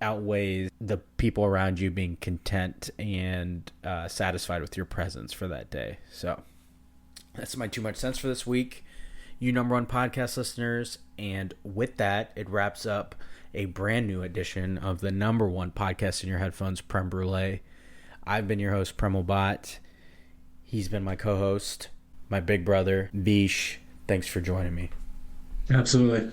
[SPEAKER 3] outweighs the people around you being content and satisfied with your presence for that day. So that's my Too Much Sense for this week, you number one podcast listeners. And with that, it wraps up a brand new edition of the number one podcast in your headphones, Prem Brulee. I've been your host, Premal Bhatt. He's been my co-host, my big brother, Vish. Thanks for joining me.
[SPEAKER 4] Absolutely.